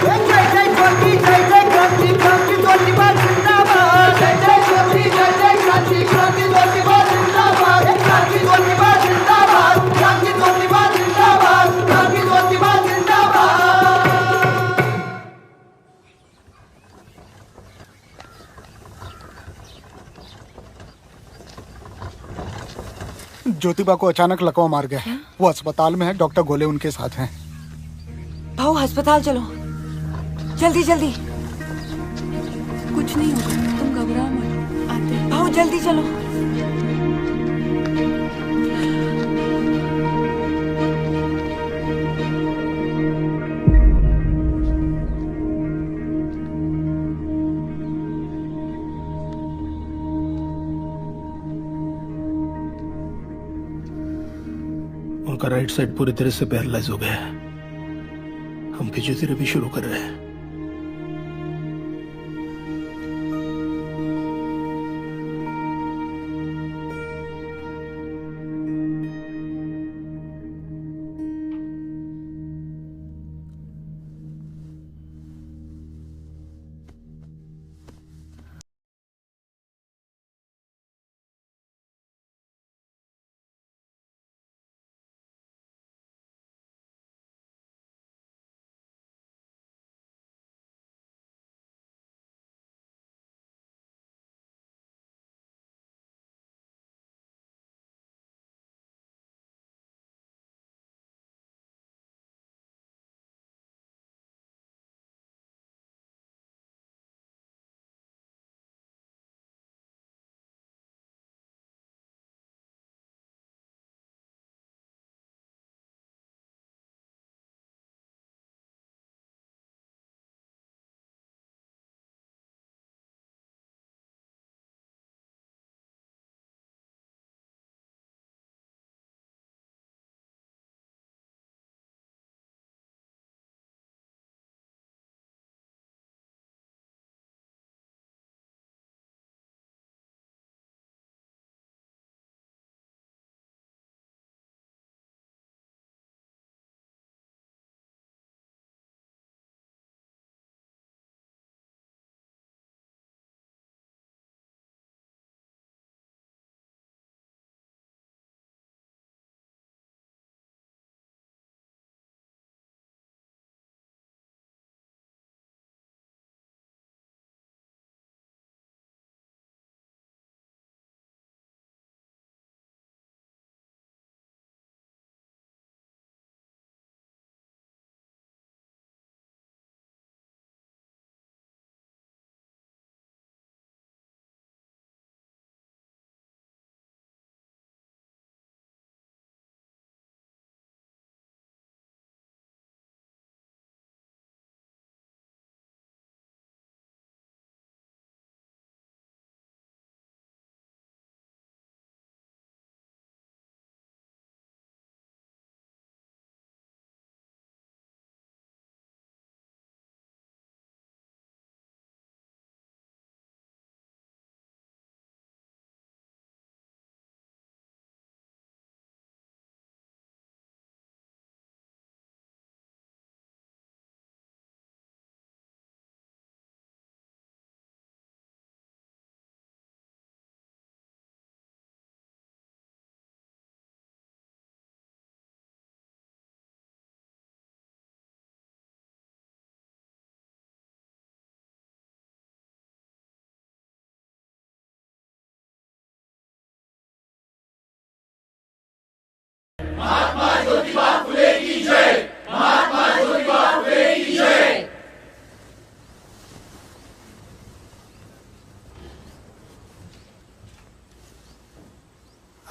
जय जय ज्योति जय जय क्रांति, क्रांति ज्योतिबा जिंदाबाद। जय जय ज्योति जय जय क्रांति, क्रांति ज्योतिबा जिंदाबाद। क्रांति ज्योतिबा जिंदाबाद, क्रांति ज्योतिबा जिंदाबाद, क्रांति ज्योतिबा जिंदाबाद। ज्योतिबा को अचानक लकवा मार गया है। वो अस्पताल में है, डॉक्टर गोले उनके साथ हैं। भाऊ अस्पताल चलो, जल्दी जल्दी। कुछ नहीं होगा, तुम घबराओ मत। आते हैं। भाऊ जल्दी चलो। उनका राइट साइड पूरी तरह से पैरालाइज हो गया है। हम फिजियोथेरेपी शुरू कर रहे हैं।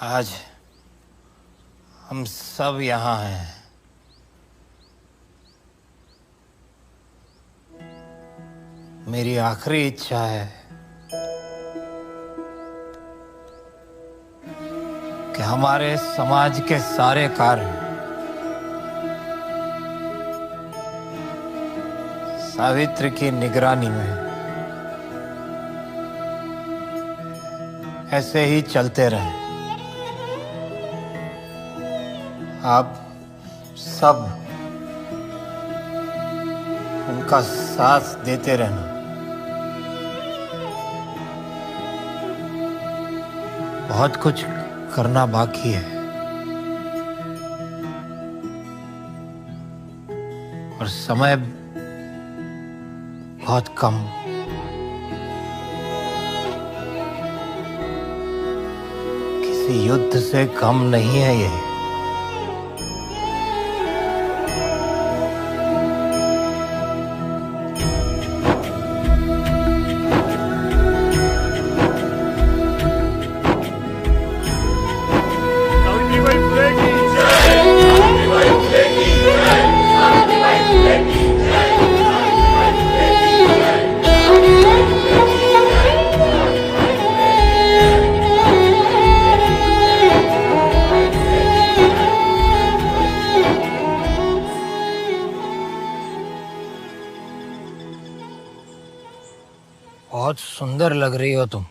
आज हम सब यहाँ हैं। मेरी आखिरी इच्छा है कि हमारे समाज के सारे कार्य सावित्री की निगरानी में ऐसे ही चलते रहे। आप सब उनका साथ देते रहना। बहुत कुछ करना बाकी है और समय बहुत कम। किसी युद्ध से कम नहीं है ये। बहुत सुंदर लग रही हो तुम।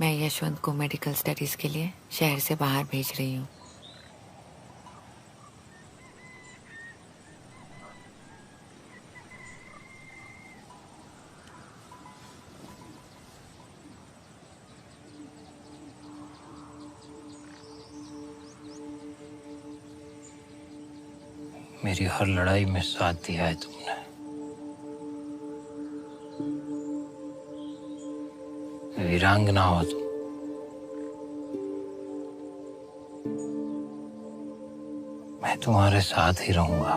मैं यशवंत को मेडिकल स्टडीज के लिए शहर से बाहर भेज रही हूँ। मेरी हर लड़ाई में साथ दिया है तुमने। वीरांगना हो तुम। मैं तुम्हारे साथ ही रहूंगा।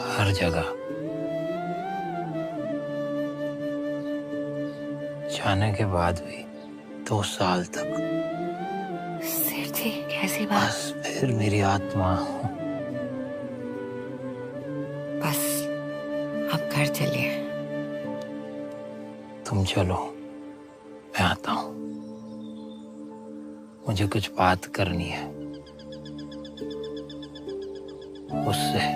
हर जगह। जाने के बाद भी 2 साल तक। सेठ जी कैसी बात? बस फिर मेरी आत्मा। बस अब घर चलिए। तुम चलो, मैं आता हूं। मुझे कुछ बात करनी है उससे।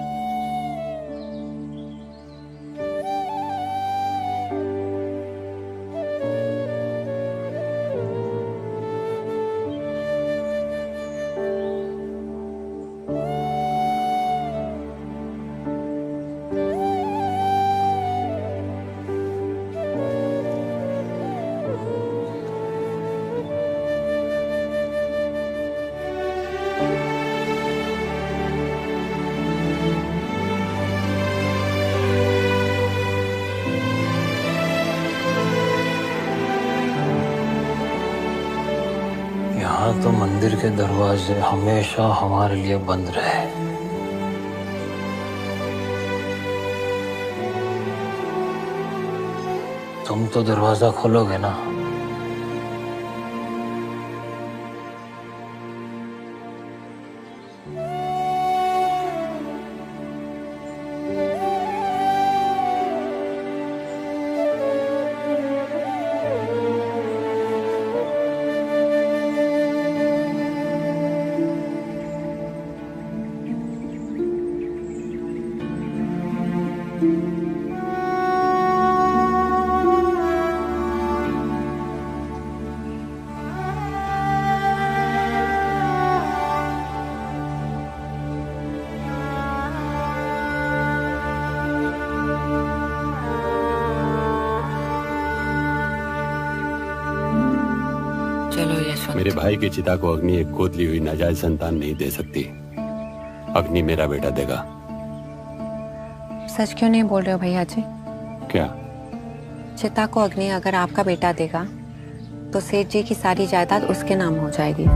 यहाँ तो मंदिर के दरवाजे हमेशा हमारे लिए बंद रहे। तुम तो दरवाजा खोलोगे ना? चलो यशवंत। मेरे भाई की चिता को अग्नि एक गोद ली हुई नाजायज संतान नहीं दे सकती। अग्नि मेरा बेटा देगा। सच क्यों नहीं बोल रहे हो भैया जी? क्या? चिता को अग्नि अगर आपका बेटा देगा तो सेठ जी की सारी जायदाद उसके नाम हो जाएगी।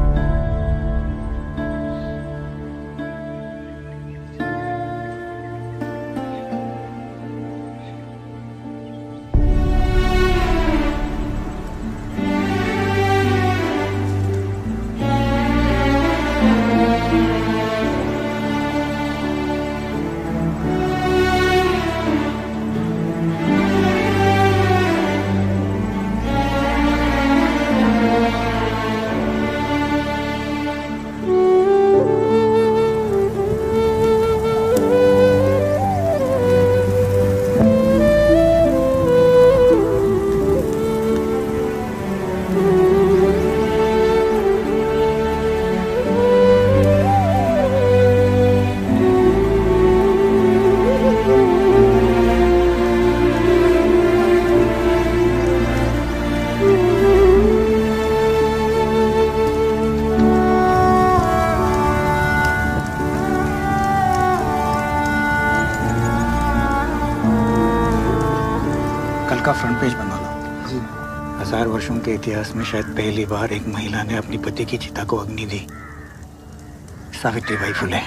का फ्रंट पेज बना लो। 1000 वर्षों के इतिहास में शायद पहली बार एक महिला ने अपनी पति की चिता को अग्नि दी। सावित्रीबाई फुले।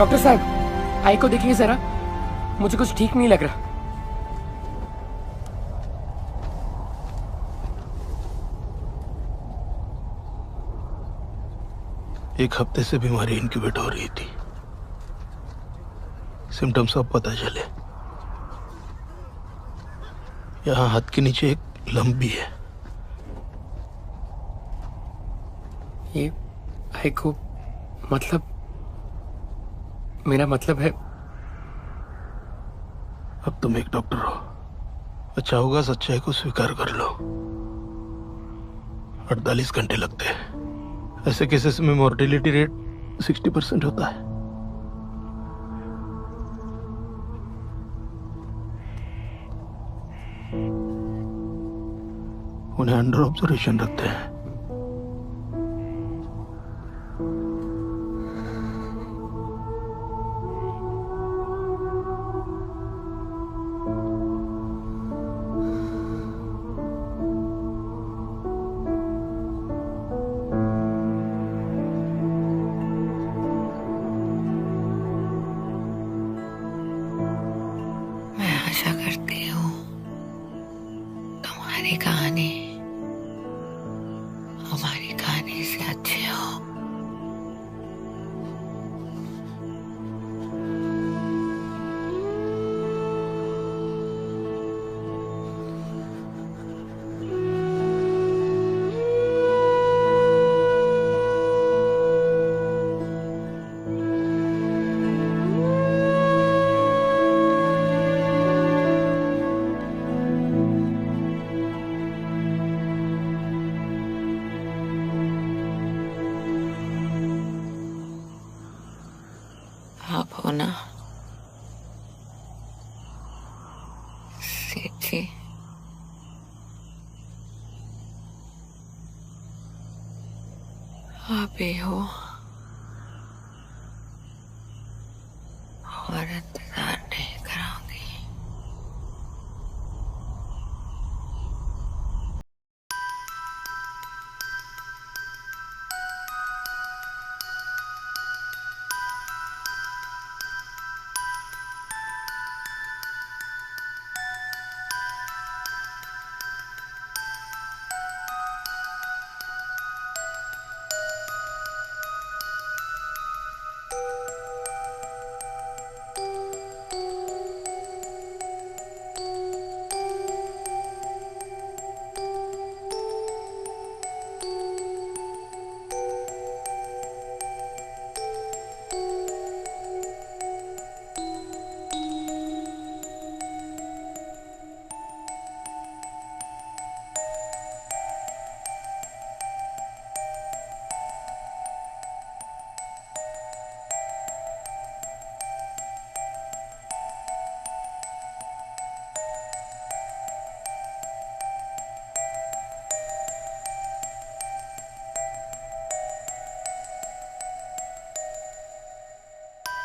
डॉक्टर साहब, आई को देखिए जरा, मुझे कुछ ठीक नहीं लग रहा। एक हफ्ते से बीमारी इंक्यूबेट हो रही थी। सिम्टम्स अब पता चले। यहाँ हाथ के नीचे एक लंप भी है। ये आई को मतलब, मेरा मतलब है, अब तुम एक डॉक्टर हो, अच्छा होगा सच्चाई को स्वीकार कर लो। 48 घंटे लगते हैं। ऐसे केसेस में मोर्टेलिटी रेट 60% होता है। उन्हें अंडर ऑब्जर्वेशन रखते हैं। आशा करती हूँ तुम्हारी कहानी हमारी कहानी से अच्छी हो। आप हो ना सेठ जी? आप ही हो।